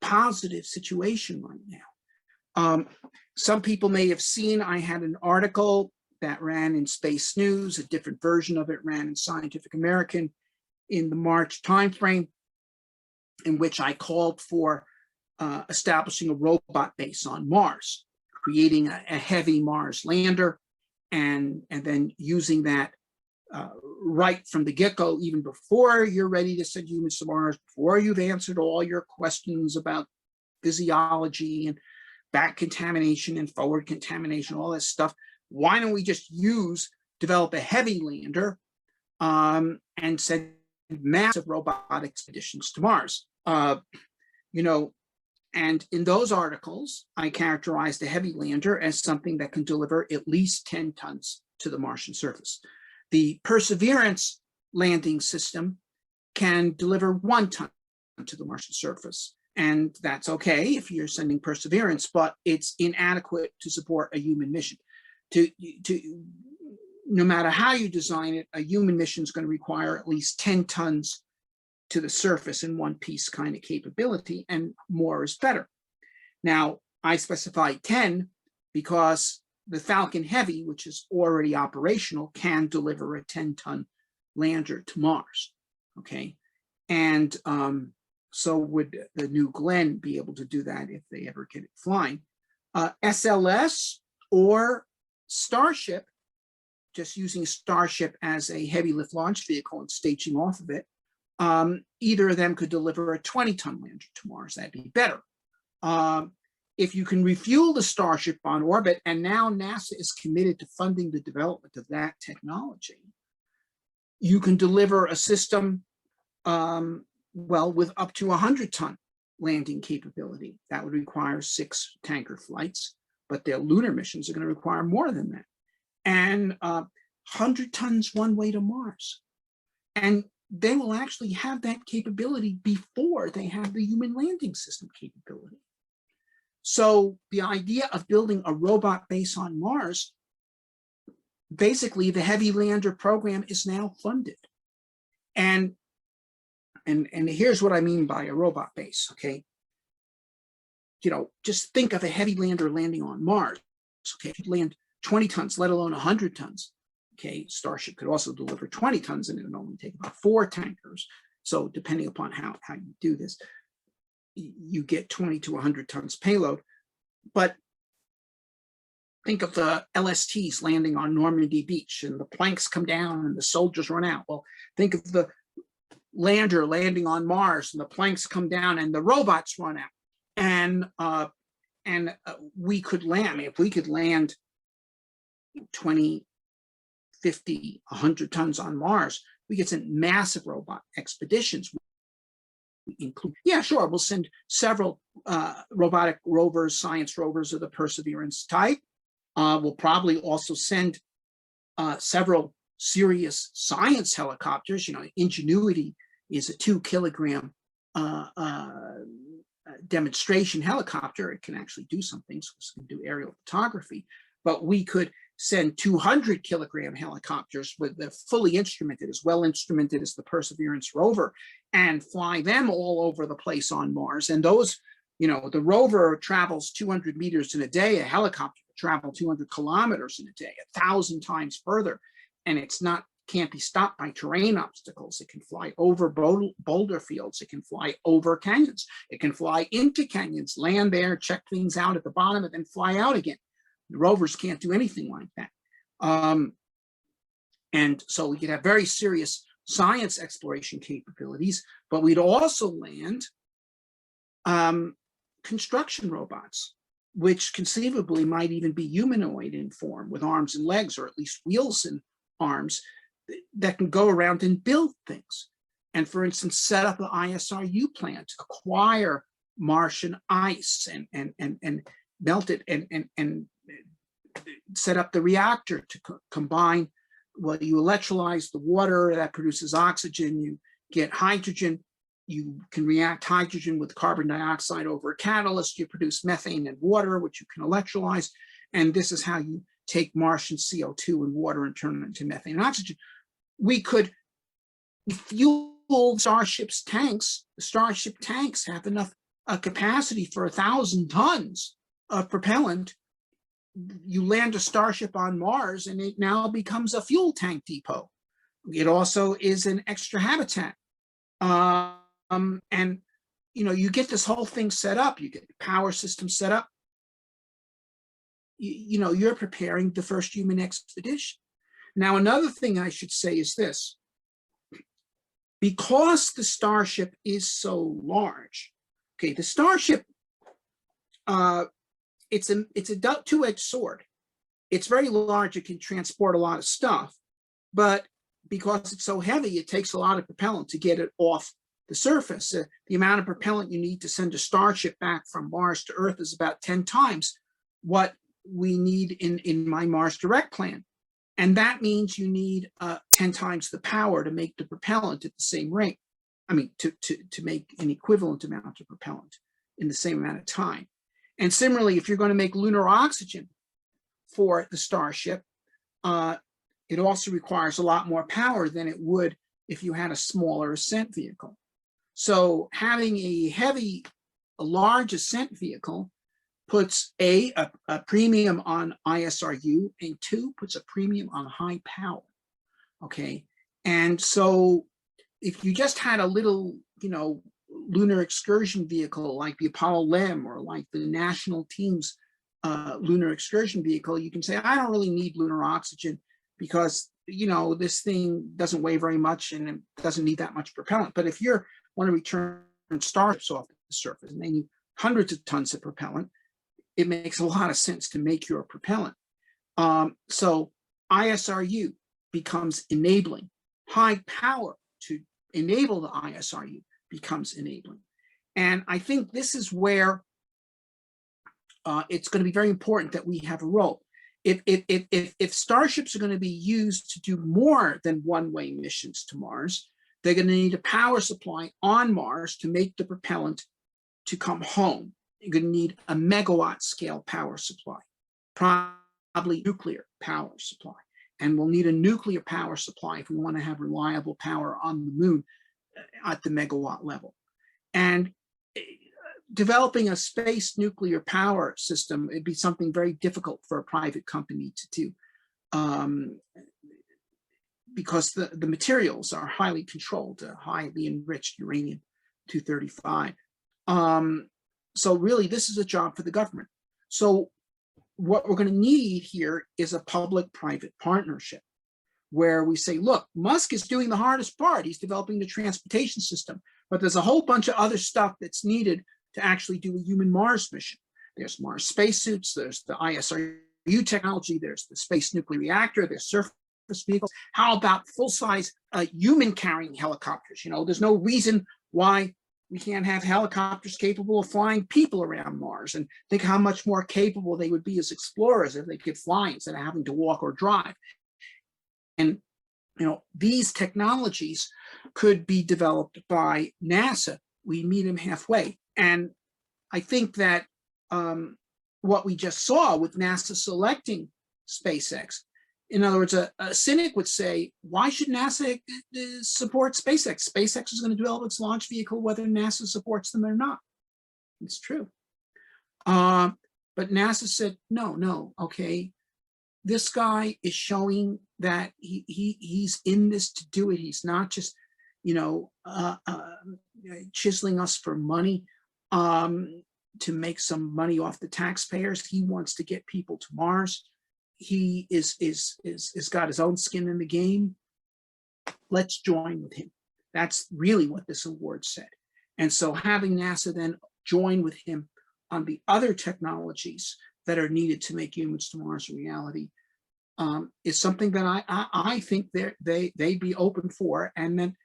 positive situation right now. Some people may have seen, I had an article that ran in Space News, a different version of it ran in Scientific American in the March timeframe, in which I called for establishing a robot base on Mars, creating a heavy Mars lander, and then using that right from the get-go, even before you're ready to send humans to Mars, before you've answered all your questions about physiology and back contamination and forward contamination, all that stuff. Why don't we just develop a heavy lander and send massive robotic expeditions to Mars? You know, and in those articles, I characterized the heavy lander as something that can deliver at least 10 tons to the Martian surface. The Perseverance landing system can deliver 1 ton to the Martian surface. And that's okay if you're sending Perseverance, but it's inadequate to support a human mission. to no matter how you design it, a human mission is going to require at least 10 tons to the surface in one piece kind of capability, and more is better. Now, I specified 10 because the Falcon Heavy, which is already operational, can deliver a 10-ton lander to Mars, okay? And so would the New Glenn be able to do that if they ever get it flying. SLS or Starship, just using Starship as a heavy lift launch vehicle and staging off of it, either of them could deliver a 20-ton lander to Mars. That'd be better. If you can refuel the Starship on orbit, and now NASA is committed to funding the development of that technology, you can deliver a system, well, with up to 100-ton landing capability. That would require 6 tanker flights, but their lunar missions are going to require more than that. And 100 tons one way to Mars. And they will actually have that capability before they have the human landing system capability. So the idea of building a robot base on Mars, basically the Heavy Lander program is now funded. And here's what I mean by a robot base, okay? You know, just think of a heavy lander landing on Mars, okay? If you land 20 tons, let alone 100 tons, okay? Starship could also deliver 20 tons and it would only take about 4 tankers. So depending upon how you do this, you get 20 to 100 tons payload. But think of the LSTs landing on Normandy Beach and the planks come down and the soldiers run out. Well, think of the lander landing on Mars and the planks come down and the robots run out. And we could land, I mean, if we could land 20, 50, 100 tons on Mars, we could send massive robot expeditions. Include, yeah, sure, we'll send several robotic rovers, science rovers of the Perseverance type. We'll probably also send several serious science helicopters. You know, Ingenuity is a 2-kilogram demonstration helicopter. It can actually do some things, so it can do aerial photography, but we could send 200-kilogram helicopters with the fully instrumented, as well instrumented as the Perseverance rover, and fly them all over the place on Mars. And those, you know, the rover travels 200 meters in a day, a helicopter travel 200 kilometers in a day, 1,000 times further, and it's not, can't be stopped by terrain obstacles. It can fly over boulder fields. It can fly over canyons. It can fly into canyons, land there, check things out at the bottom, and then fly out again. The rovers can't do anything like that. And so we could have very serious science exploration capabilities, but we'd also land construction robots, which conceivably might even be humanoid in form with arms and legs, or at least wheels and arms, that can go around and build things. And for instance, set up the ISRU plant, acquire Martian ice and melt it and set up the reactor to combine. Well, you electrolyze the water that produces oxygen, you get hydrogen, you can react hydrogen with carbon dioxide over a catalyst, you produce methane and water, which you can electrolyze. And this is how you take Martian CO2 and water and turn it into methane and oxygen. We could fuel Starship's tanks. The Starship tanks have enough capacity for 1,000 tons of propellant. You land a Starship on Mars and it now becomes a fuel tank depot. It also is an extra habitat. And you know, you get this whole thing set up, you get the power system set up. You know, you're preparing the first human expedition. Now, another thing I should say is this. Because the Starship is so large, okay, the Starship, it's a two-edged sword. It's very large, it can transport a lot of stuff, but because it's so heavy, it takes a lot of propellant to get it off the surface. The amount of propellant you need to send a Starship back from Mars to Earth is about 10 times what we need in my Mars Direct plan. And that means you need 10 times the power to make the propellant at the same rate. I mean, to make an equivalent amount of propellant in the same amount of time. And similarly, if you're going to make lunar oxygen, for the Starship. It also requires a lot more power than it would if you had a smaller ascent vehicle. So having a large ascent vehicle puts a premium on ISRU, and two, puts a premium on high power. Okay, and so if you just had a little, lunar excursion vehicle like the Apollo LEM or like the national team's lunar excursion vehicle, you can say, I don't really need lunar oxygen because, this thing doesn't weigh very much and it doesn't need that much propellant. But if you want to return starships off the surface and they need hundreds of tons of propellant, it makes a lot of sense to make your propellant. So ISRU becomes enabling. High power to enable the ISRU becomes enabling. And I think this is where it's going to be very important that we have a role. If starships are going to be used to do more than one-way missions to Mars, they're going to need a power supply on Mars to make the propellant to come home. You're going to need a megawatt scale power supply, probably nuclear power supply. And we'll need a nuclear power supply if we want to have reliable power on the moon at the megawatt level. And developing a space nuclear power system, it'd be something very difficult for a private company to do, because the materials are highly controlled, highly enriched uranium-235. So really, this is a job for the government. So what we're going to need here is a public-private partnership where we say, look, Musk is doing the hardest part. He's developing the transportation system, but there's a whole bunch of other stuff that's needed to actually do a human Mars mission. There's Mars spacesuits, there's the ISRU technology, there's the space nuclear reactor, there's surface vehicles. How about full-size human-carrying helicopters? There's no reason why we can't have helicopters capable of flying people around Mars, and think how much more capable they would be as explorers if they could fly instead of having to walk or drive. And these technologies could be developed by NASA. We meet them halfway. And I think that what we just saw with NASA selecting SpaceX, in other words, a cynic would say, why should NASA support SpaceX? SpaceX is going to develop its launch vehicle whether NASA supports them or not. It's true. But NASA said, no, okay. This guy is showing that he's in this to do it. He's not just, chiseling us for money to make some money off the taxpayers. He wants to get people to Mars. He is got his own skin in the game. Let's join with him. That's really what this award said. And so having NASA then join with him on the other technologies that are needed to make humans to Mars a reality is something that I think they'd be open for. And then,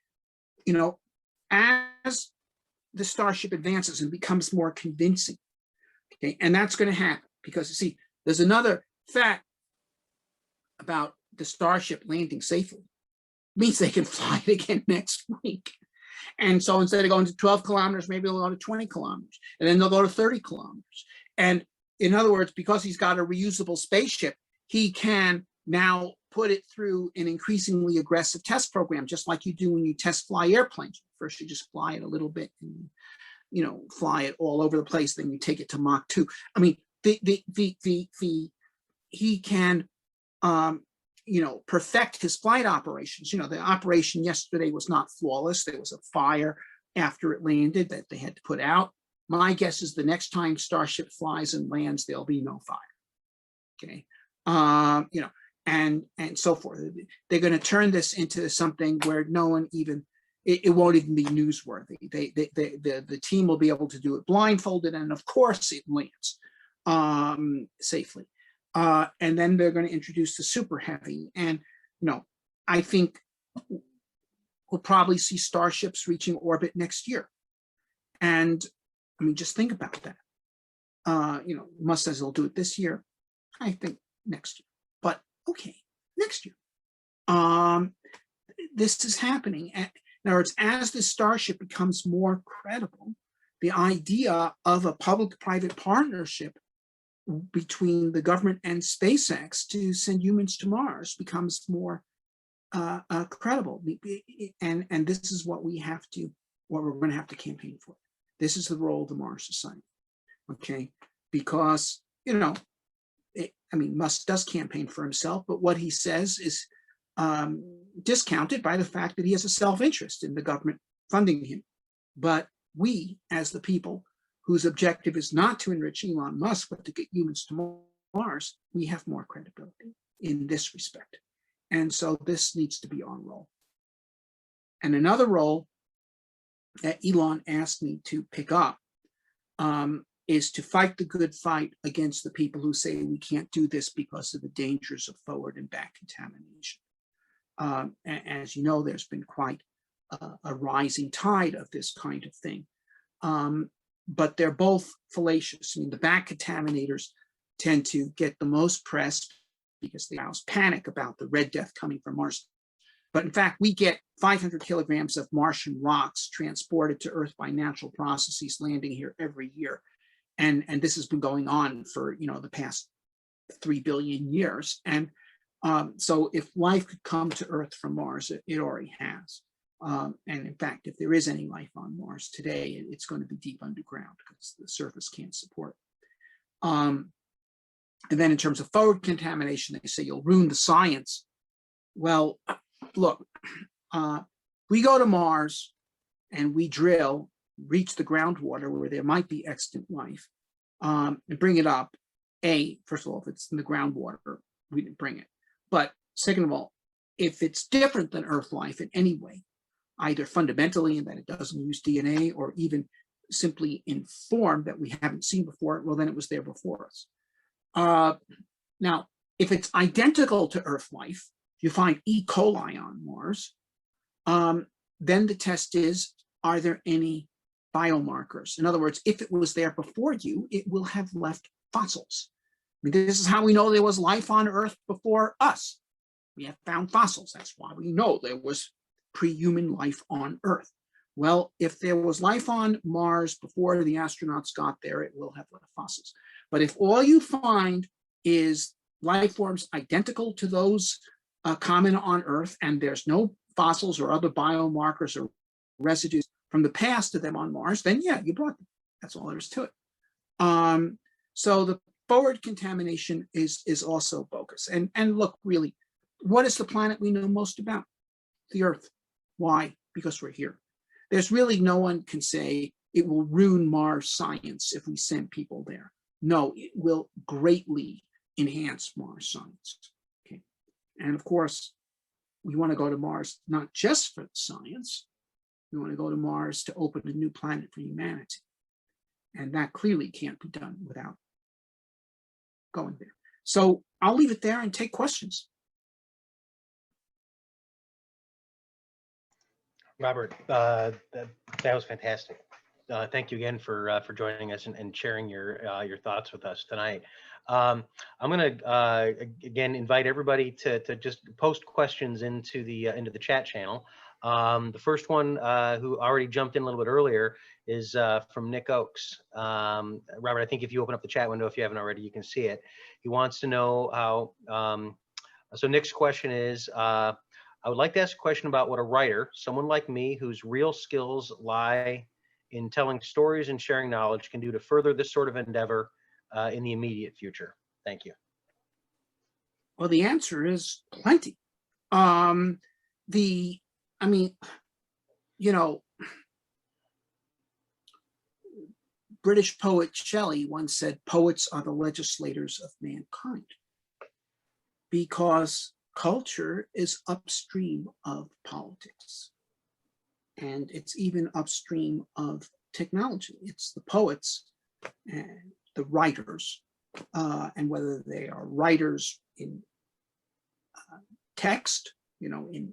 as the Starship advances and becomes more convincing, okay, and that's going to happen because, you see, there's another fact about the Starship landing safely. It means they can fly it again next week. And so instead of going to 12 kilometers, maybe they'll go to 20 kilometers, and then they'll go to 30 kilometers. And in other words, because he's got a reusable spaceship, he can now put it through an increasingly aggressive test program, just like you do when you test fly airplanes. First, you just fly it a little bit and, fly it all over the place. Then you take it to Mach 2. I mean, he can, perfect his flight operations. The operation yesterday was not flawless. There was a fire after it landed that they had to put out. My guess is the next time Starship flies and lands, there'll be no fire. Okay. And so forth. They're going to turn this into something where no one even, it won't even be newsworthy. The team will be able to do it blindfolded, and of course it lands safely. And then they're going to introduce the Super Heavy. And, I think we'll probably see Starships reaching orbit next year. And I mean, just think about that. Musk says they'll do it this year. I think next year. But okay, next year. This is happening. In other words, as the Starship becomes more credible, the idea of a public-private partnership between the government and SpaceX to send humans to Mars becomes more credible. And this is what we're going to have to campaign for. This is the role of the Mars Society, okay? Because, you know, I mean, Musk does campaign for himself, but what he says is discounted by the fact that he has a self-interest in the government funding him. But we, as the people whose objective is not to enrich Elon Musk, but to get humans to Mars, we have more credibility in this respect. And so this needs to be our role. And another role that Elon asked me to pick up is to fight the good fight against the people who say we can't do this because of the dangers of forward and back contamination. As you know, there's been quite a rising tide of this kind of thing. But they're both fallacious. I mean, the back contaminators tend to get the most press because they cause panic about the red death coming from Mars. But in fact, we get 500 kilograms of Martian rocks transported to Earth by natural processes landing here every year. And this has been going on for, you know, the past 3 billion years. And so if life could come to Earth from Mars, it already has. And in fact, if there is any life on Mars today, it's going to be deep underground because the surface can't support it. And then in terms of forward contamination, they say you'll ruin the science. Well, look, we go to Mars and we drill, reach the groundwater where there might be extant life, and bring it up. First of all, if it's in the groundwater, we didn't bring it. But second of all, if it's different than Earth life in any way, either fundamentally in that it doesn't use DNA or even simply in form that we haven't seen before, well, then it was there before us. Now, if it's identical to Earth life, you find E. coli on Mars, then the test is, are there any biomarkers? In other words, if it was there before you, it will have left fossils. I mean, this is how we know there was life on Earth before us. We have found fossils. That's why we know there was pre-human life on Earth. Well, if there was life on Mars before the astronauts got there, it will have left fossils. But if all you find is life forms identical to those common on Earth, and there's no fossils or other biomarkers or residues from the past of them on Mars, then yeah, you brought them. That's all there is to it. So the forward contamination is also bogus. And look, really, what is the planet we know most about? The Earth. Why? Because we're here. There's really no one can say it will ruin Mars science if we send people there. No, it will greatly enhance Mars science. Okay. And of course, we want to go to Mars not just for the science. We want to go to Mars to open a new planet for humanity. And that clearly can't be done without going there. So I'll leave it there and take questions. Robert, that was fantastic. Thank you again for joining us and sharing your thoughts with us tonight. I'm going to again invite everybody to just post questions into the chat channel. The first one who already jumped in a little bit earlier is from Nick Oakes. Robert, I think if you open up the chat window, if you haven't already, you can see it. He wants to know how. So Nick's question is, I would like to ask a question about what a writer, someone like me whose real skills lie in telling stories and sharing knowledge, can do to further this sort of endeavor in the immediate future. Thank you. Well, the answer is plenty. I mean, you know, British poet Shelley once said, poets are the legislators of mankind, because culture is upstream of politics. And it's even upstream of technology. It's the poets and the writers, and whether they are writers in text, you know, in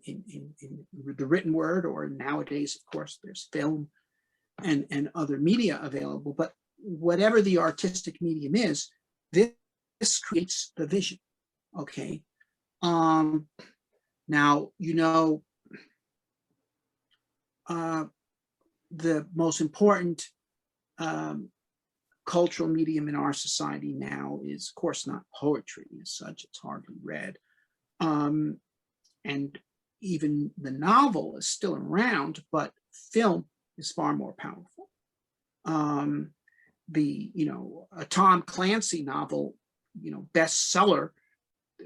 the written word, or nowadays, of course, there's film and other media available. But whatever the artistic medium is, this creates the vision. Okay. Now, you know, the most important cultural medium in our society now is, of course, not poetry as such. It's hardly read. And even the novel is still around, but film is far more powerful. A Tom Clancy novel, bestseller,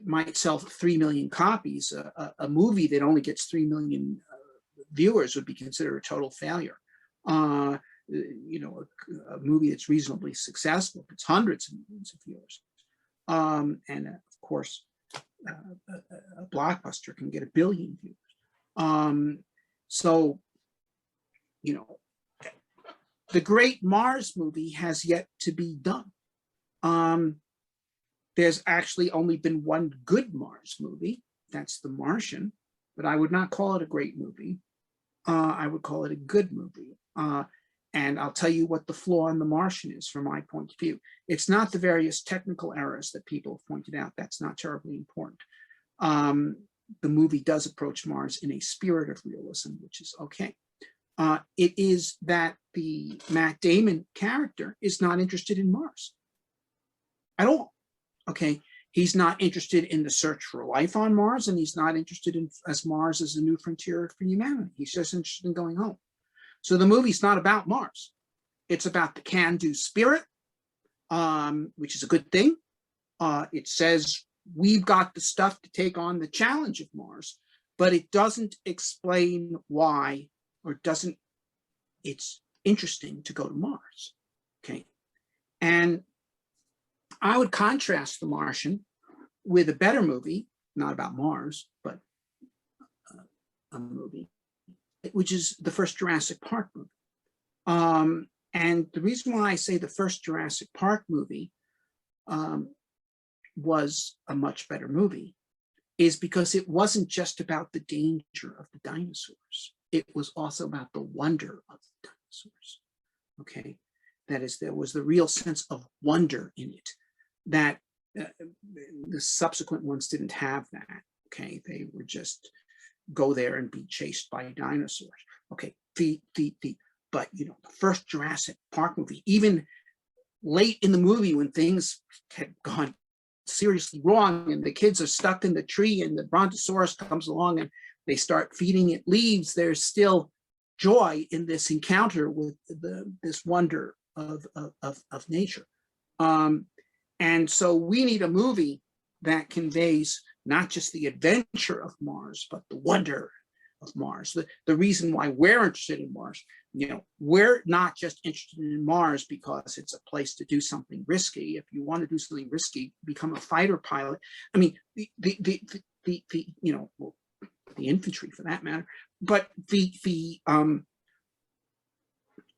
might sell 3 million copies. A movie that only gets 3 million viewers would be considered a total failure. A movie that's reasonably successful, it's hundreds of millions of viewers. And of course, a blockbuster can get 1 billion viewers. So, the great Mars movie has yet to be done. There's actually only been one good Mars movie. That's The Martian, but I would not call it a great movie. I would call it a good movie. And I'll tell you what the flaw in The Martian is from my point of view. It's not the various technical errors that people have pointed out. That's not terribly important. The movie does approach Mars in a spirit of realism, which is okay. It is that the Matt Damon character is not interested in Mars at all. Okay, he's not interested in the search for life on Mars, and he's not interested in Mars as a new frontier for humanity. He's just interested in going home. So the movie's not about Mars. It's about the can-do spirit, which is a good thing. It says we've got the stuff to take on the challenge of Mars, but it doesn't explain why, or doesn't, it's interesting to go to Mars, okay? And I would contrast The Martian with a better movie, not about Mars, but a movie, which is the first Jurassic Park movie. And the reason why I say the first Jurassic Park movie was a much better movie is because it wasn't just about the danger of the dinosaurs. It was also about the wonder of the dinosaurs, okay? That is, there was the real sense of wonder in it that the subsequent ones didn't have that, okay? They were just go there and be chased by dinosaurs, okay? But, the first Jurassic Park movie, even late in the movie when things had gone seriously wrong and the kids are stuck in the tree and the brontosaurus comes along and they start feeding it leaves, there's still joy in this encounter with this wonder of nature. And so we need a movie that conveys not just the adventure of Mars, but the wonder of Mars. The reason why we're interested in Mars, we're not just interested in Mars because it's a place to do something risky. If you want to do something risky, become a fighter pilot. I mean, the infantry for that matter. But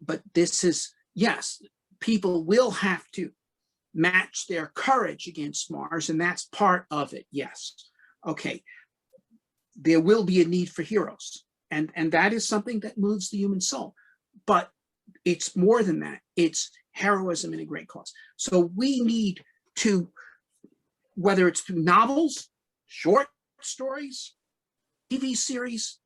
but this is, yes, people will have to match their courage against Mars, and that's part of it, yes. Okay, there will be a need for heroes, and that is something that moves the human soul. But it's more than that. It's heroism in a great cause. So we need to, whether it's through novels, short stories, TV series,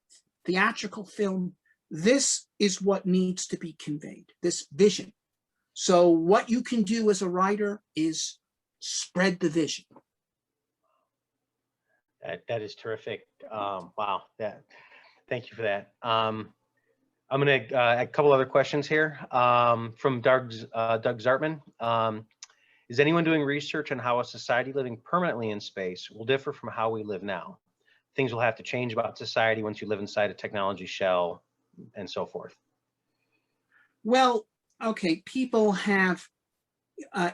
theatrical film, this is what needs to be conveyed, this vision. So what you can do as a writer is spread the vision. That is terrific. Wow. Thank you for that. I'm going to a couple other questions here from Doug Zartman. Is anyone doing research on how a society living permanently in space will differ from how we live now? Things will have to change about society once you live inside a technology shell and so forth. Well, okay, people have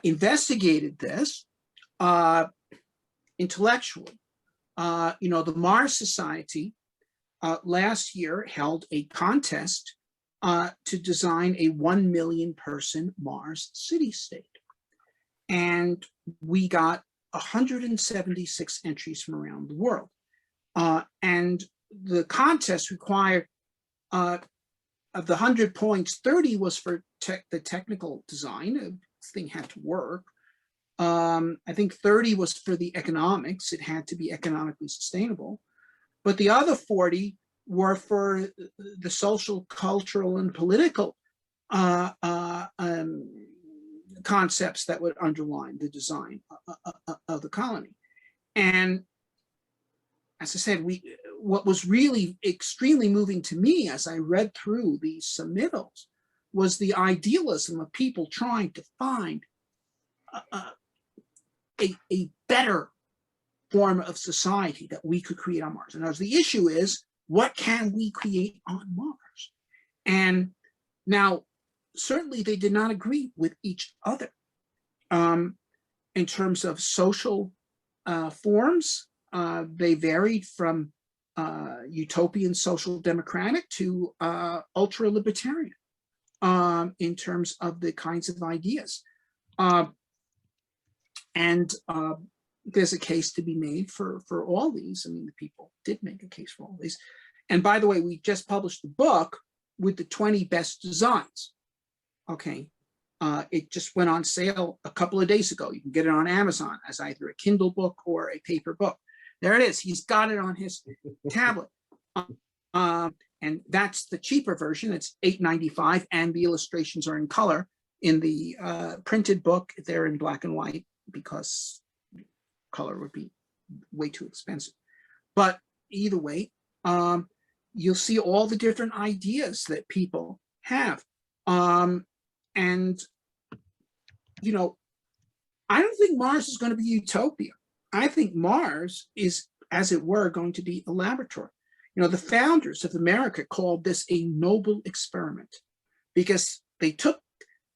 investigated this intellectually. The Mars Society last year held a contest to design a 1 million person Mars city-state. And we got 176 entries from around the world. And the contest required, of the 100 points, 30 was for the technical design. The thing had to work. I think 30 was for the economics. It had to be economically sustainable. But the other 40 were for the social, cultural, and political concepts that would underline the design of the colony. And as I said, what was really extremely moving to me as I read through these submittals was the idealism of people trying to find a better form of society that we could create on Mars. And as the issue is, what can we create on Mars? And now, certainly they did not agree with each other in terms of social forms. They varied from utopian social democratic to ultra libertarian in terms of the kinds of ideas. And there's a case to be made for all these. I mean, the people did make a case for all these. And by the way, we just published the book with the 20 best designs. Okay, it just went on sale a couple of days ago. You can get it on Amazon as either a Kindle book or a paper book. There it is. He's got it on his tablet. And that's the cheaper version. It's $8.95, and the illustrations are in color. In the printed book, they're in black and white because color would be way too expensive. But either way, you'll see all the different ideas that people have. And, you know, I don't think Mars is going to be utopia. I think Mars is, as it were, going to be a laboratory. You know, the founders of America called this a noble experiment because they took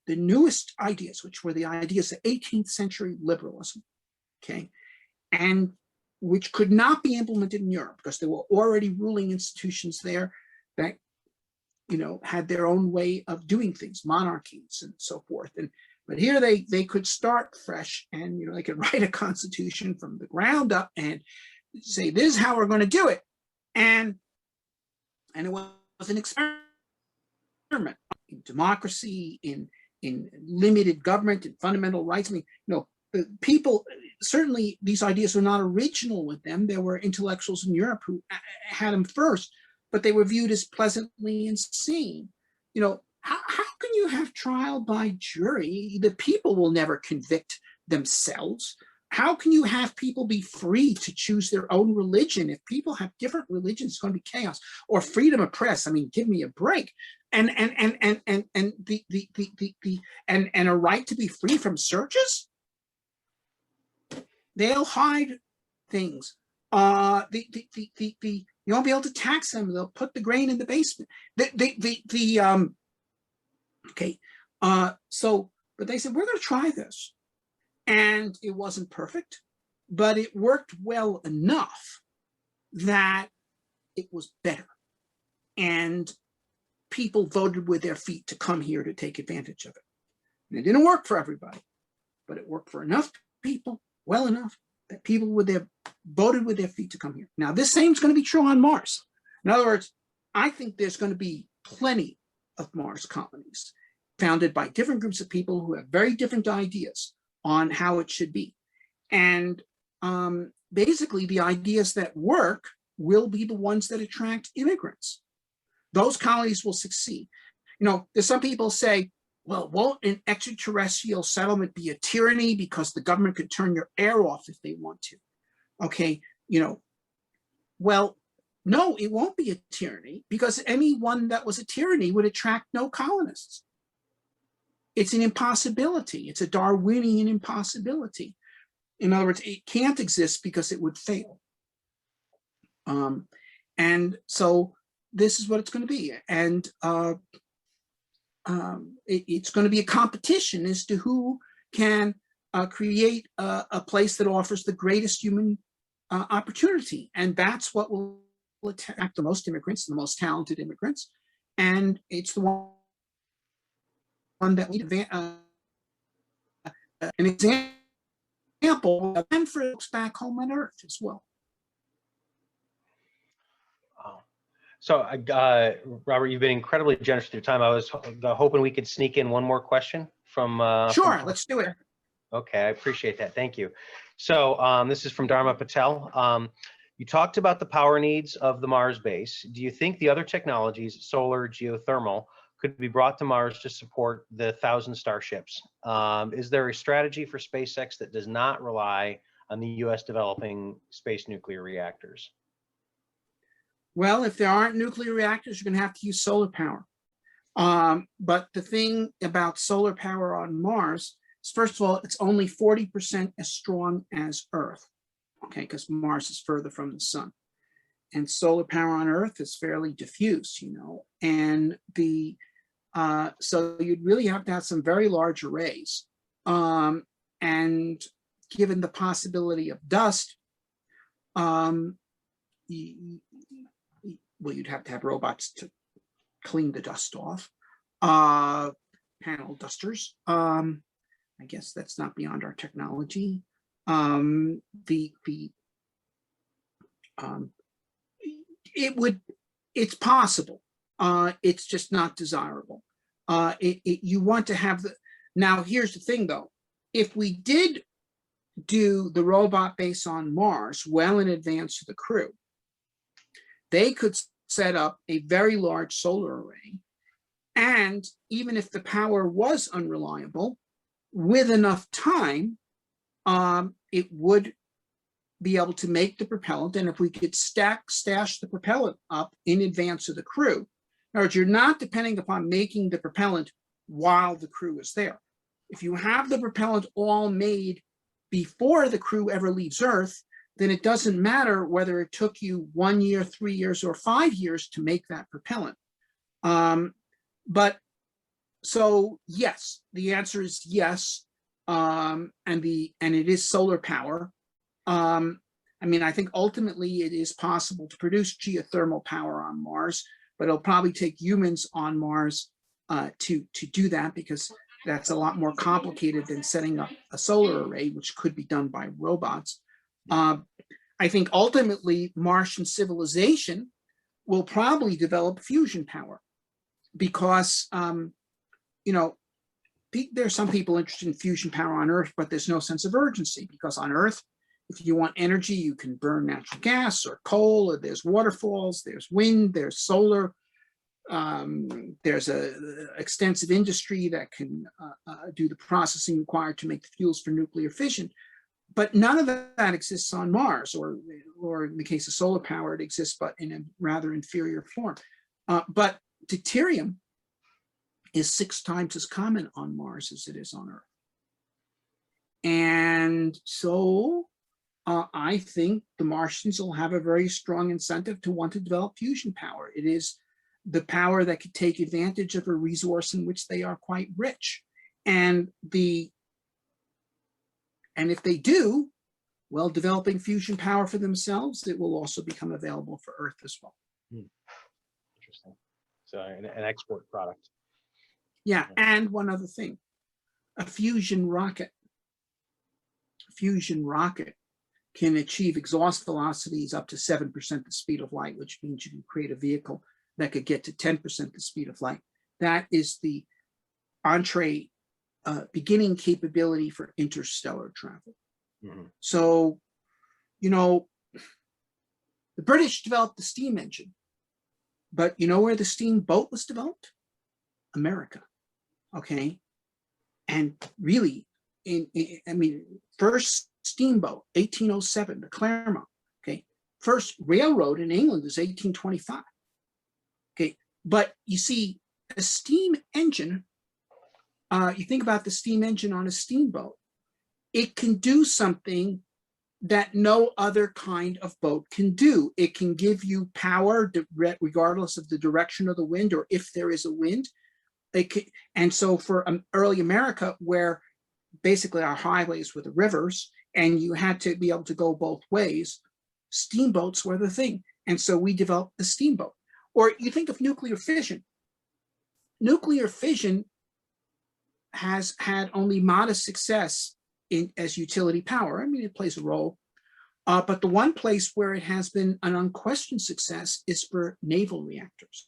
the newest ideas, which were the ideas of 18th century liberalism, okay, and which could not be implemented in Europe because there were already ruling institutions there that, you know, had their own way of doing things, monarchies and so forth. But here they could start fresh, and, you know, they could write a constitution from the ground up and say, this is how we're going to do it. And it was an experiment in democracy, in limited government, in fundamental rights. I mean, you know, people, certainly these ideas were not original with them. There were intellectuals in Europe who had them first, but they were viewed as pleasantly insane. You know, how can you have trial by jury? The people will never convict themselves. How can you have people be free to choose their own religion? If people have different religions, it's going to be chaos. Or freedom of press. I mean, give me a break. And a right to be free from searches. They'll hide things. You won't be able to tax them. They'll put the grain in the basement. Okay. So, but they said, we're going to try this. And it wasn't perfect, but it worked well enough that it was better. And people voted with their feet to come here to take advantage of it. And it didn't work for everybody, but it worked for enough people, well enough, that people voted with their feet to come here. Now, this same is going to be true on Mars. In other words, I think there's going to be plenty of Mars colonies founded by different groups of people who have very different ideas on how it should be. And basically the ideas that work will be the ones that attract immigrants. Those colonies will succeed. You know, there's some people say, well, won't an extraterrestrial settlement be a tyranny because the government could turn your air off if they want to? Okay, you know, well, no, it won't be a tyranny because anyone that was a tyranny would attract no colonists. It's an impossibility. It's a Darwinian impossibility. In other words, it can't exist because it would fail. And so this is what it's going to be. And it's going to be a competition as to who can create a place that offers the greatest human opportunity. And that's what will attract the most immigrants, the most talented immigrants. And it's the one that we an example and for folks back home on Earth as well. So, Robert, you've been incredibly generous with your time. I was hoping we could sneak in one more question from. Sure, let's do it. Okay, I appreciate that. Thank you. So this is from Dharma Patel. You talked about the power needs of the Mars base. Do you think the other technologies, solar, geothermal, could be brought to Mars to support the 1,000 Starships. Is there a strategy for SpaceX that does not rely on the U.S. developing space nuclear reactors? Well, if there aren't nuclear reactors, you're going to have to use solar power. But the thing about solar power on Mars is, first of all, it's only 40% as strong as Earth, okay, because Mars is further from the sun. And solar power on Earth is fairly diffuse, you know, and so you'd really have to have some very large arrays. And given the possibility of dust, well, you'd have to have robots to clean the dust off, panel dusters. I guess that's not beyond our technology. It's possible. It's just not desirable. You want to have now here's the thing though, if we did do the robot base on Mars well in advance of the crew, they could set up a very large solar array. And even if the power was unreliable, with enough time, it would be able to make the propellant. And if we could stash the propellant up in advance of the crew, in other words, you're not depending upon making the propellant while the crew is there. If you have the propellant all made before the crew ever leaves Earth, then it doesn't matter whether it took you 1 year, 3 years, or 5 years to make that propellant. But so yes, the answer is yes, and it is solar power. I mean, I think ultimately it is possible to produce geothermal power on Mars, but it'll probably take humans on Mars to do that, because that's a lot more complicated than setting up a solar array, which could be done by robots. I think ultimately Martian civilization will probably develop fusion power, because you know, there's some people interested in fusion power on Earth, but there's no sense of urgency, because on Earth, if you want energy, you can burn natural gas or coal, or there's waterfalls, there's wind, there's solar. There's a extensive industry that can do the processing required to make the fuels for nuclear fission. But none of that exists on Mars, or in the case of solar power, it exists, but in a rather inferior form. But deuterium is 6 times as common on Mars as it is on Earth. And so I think the Martians will have a very strong incentive to want to develop fusion power. It is the power that could take advantage of a resource in which they are quite rich. And if they do, well, developing fusion power for themselves, it will also become available for Earth as well. Interesting. So an export product. Yeah, and one other thing, a fusion rocket can achieve exhaust velocities up to 7% the speed of light, which means you can create a vehicle that could get to 10% the speed of light. That is the entree beginning capability for interstellar travel. So, you know, the British developed the steam engine, but you know where the steamboat was developed? America, okay? And really, I mean, first steamboat, 1807, the Claremont, okay? First railroad in England is 1825, okay? But you see, a steam engine, you think about the steam engine on a steamboat, it can do something that no other kind of boat can do. It can give you power regardless of the direction of the wind, or if there is a wind. And so for early America, where basically our highways were the rivers and you had to be able to go both ways, steamboats were the thing. And so we developed the steamboat. Or you think of nuclear fission. Nuclear fission has had only modest success as utility power. I mean, it plays a role. But the one place where it has been an unquestioned success is for naval reactors.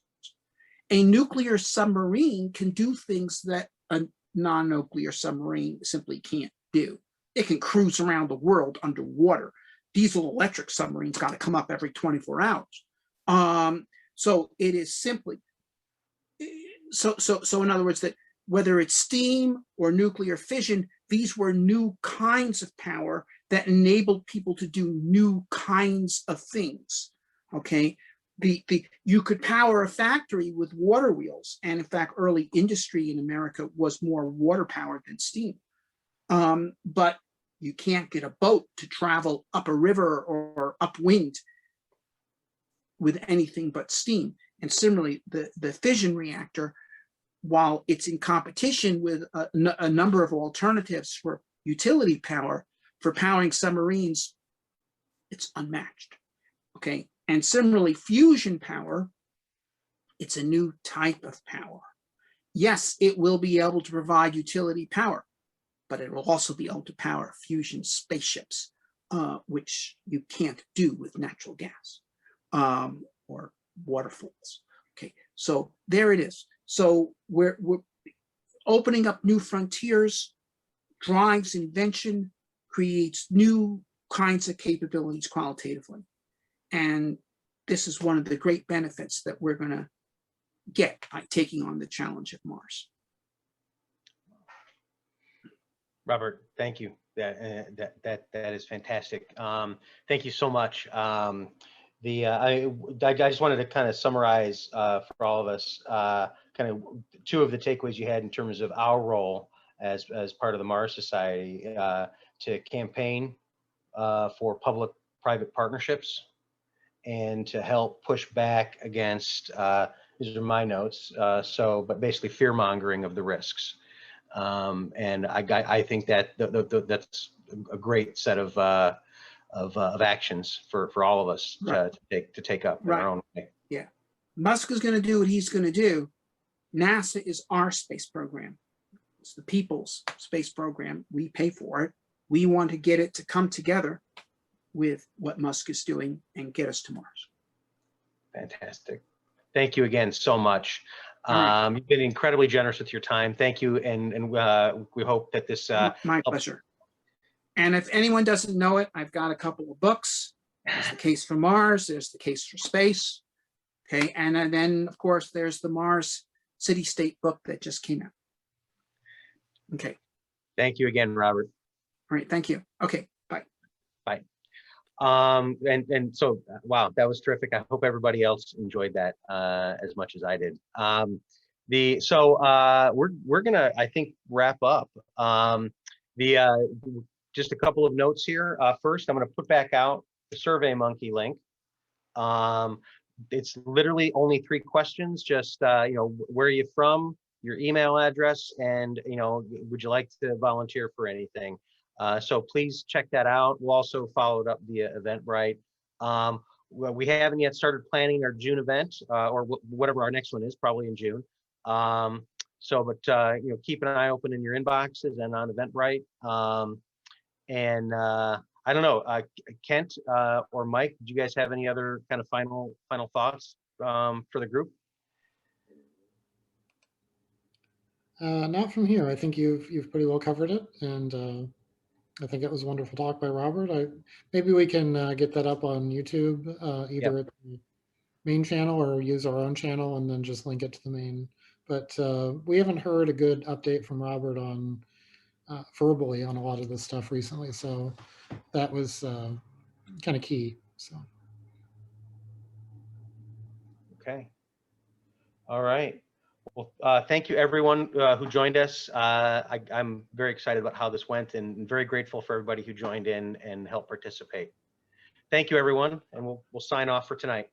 A nuclear submarine can do things that a non-nuclear submarine simply can't do. It can cruise around the world underwater. Diesel electric submarines got to come up every 24 hours. So it is simply, So in other words, that whether it's steam or nuclear fission, these were new kinds of power that enabled people to do new kinds of things. Okay, you could power a factory with water wheels, and in fact, early industry in America was more water powered than steam. But you can't get a boat to travel up a river or upwind with anything but steam. And similarly, the fission reactor, while it's in competition with a number of alternatives for utility power, for powering submarines, it's unmatched. Okay, and similarly, fusion power, it's a new type of power. Yes, it will be able to provide utility power, but it will also be able to power fusion spaceships, which you can't do with natural gas or waterfalls. Okay, so there it is. So we're opening up new frontiers, drives invention, creates new kinds of capabilities qualitatively. And this is one of the great benefits that we're going to get by taking on the challenge of Mars. Robert, thank you. That is fantastic. Thank you so much. I just wanted to kind of summarize for all of us kind of two of the takeaways you had in terms of our role as part of the Mars Society to campaign for public-private partnerships and to help push back against, these are my notes, but basically fear-mongering of the risks. And I think that that's a great set of actions for all of us to take up in our own way. Yeah, Musk is going to do what he's going to do. NASA is our space program. It's the people's space program. We pay for it. We want to get it to come together with what Musk is doing and get us to Mars. Fantastic. Thank you again so much. Right. You've been incredibly generous with your time. Thank you, and we hope that this. My pleasure. And if anyone doesn't know it, I've got a couple of books. There's the case for Mars. There's the case for space. Okay, and then of course there's the Mars City-State book that just came out. Okay. Thank you again, Robert. All right. Thank you. Okay. Bye. Bye. And so, wow, that was terrific. I hope everybody else enjoyed that as much as I did. We're gonna, I think, wrap up. Just a couple of notes here. First, I'm gonna put back out the SurveyMonkey link. It's literally only 3 questions. Just where are you from, your email address, and would you like to volunteer for anything? So please check that out. We'll also follow it up via Eventbrite. Well, we haven't yet started planning our June event or whatever our next one is, probably in June. Keep an eye open in your inboxes and on Eventbrite. I don't know, Kent or Mike, do you guys have any other kind of final thoughts for the group? Not from here. I think you've pretty well covered it, and I think it was a wonderful talk by Robert. Maybe we can get that up on YouTube, either at the main channel or use our own channel and then just link it to the main. But we haven't heard a good update from Robert on verbally on a lot of this stuff recently, so that was kind of key. So. Okay. All right. Well, thank you everyone who joined us. I'm very excited about how this went and very grateful for everybody who joined in and helped participate. Thank you everyone, and we'll sign off for tonight.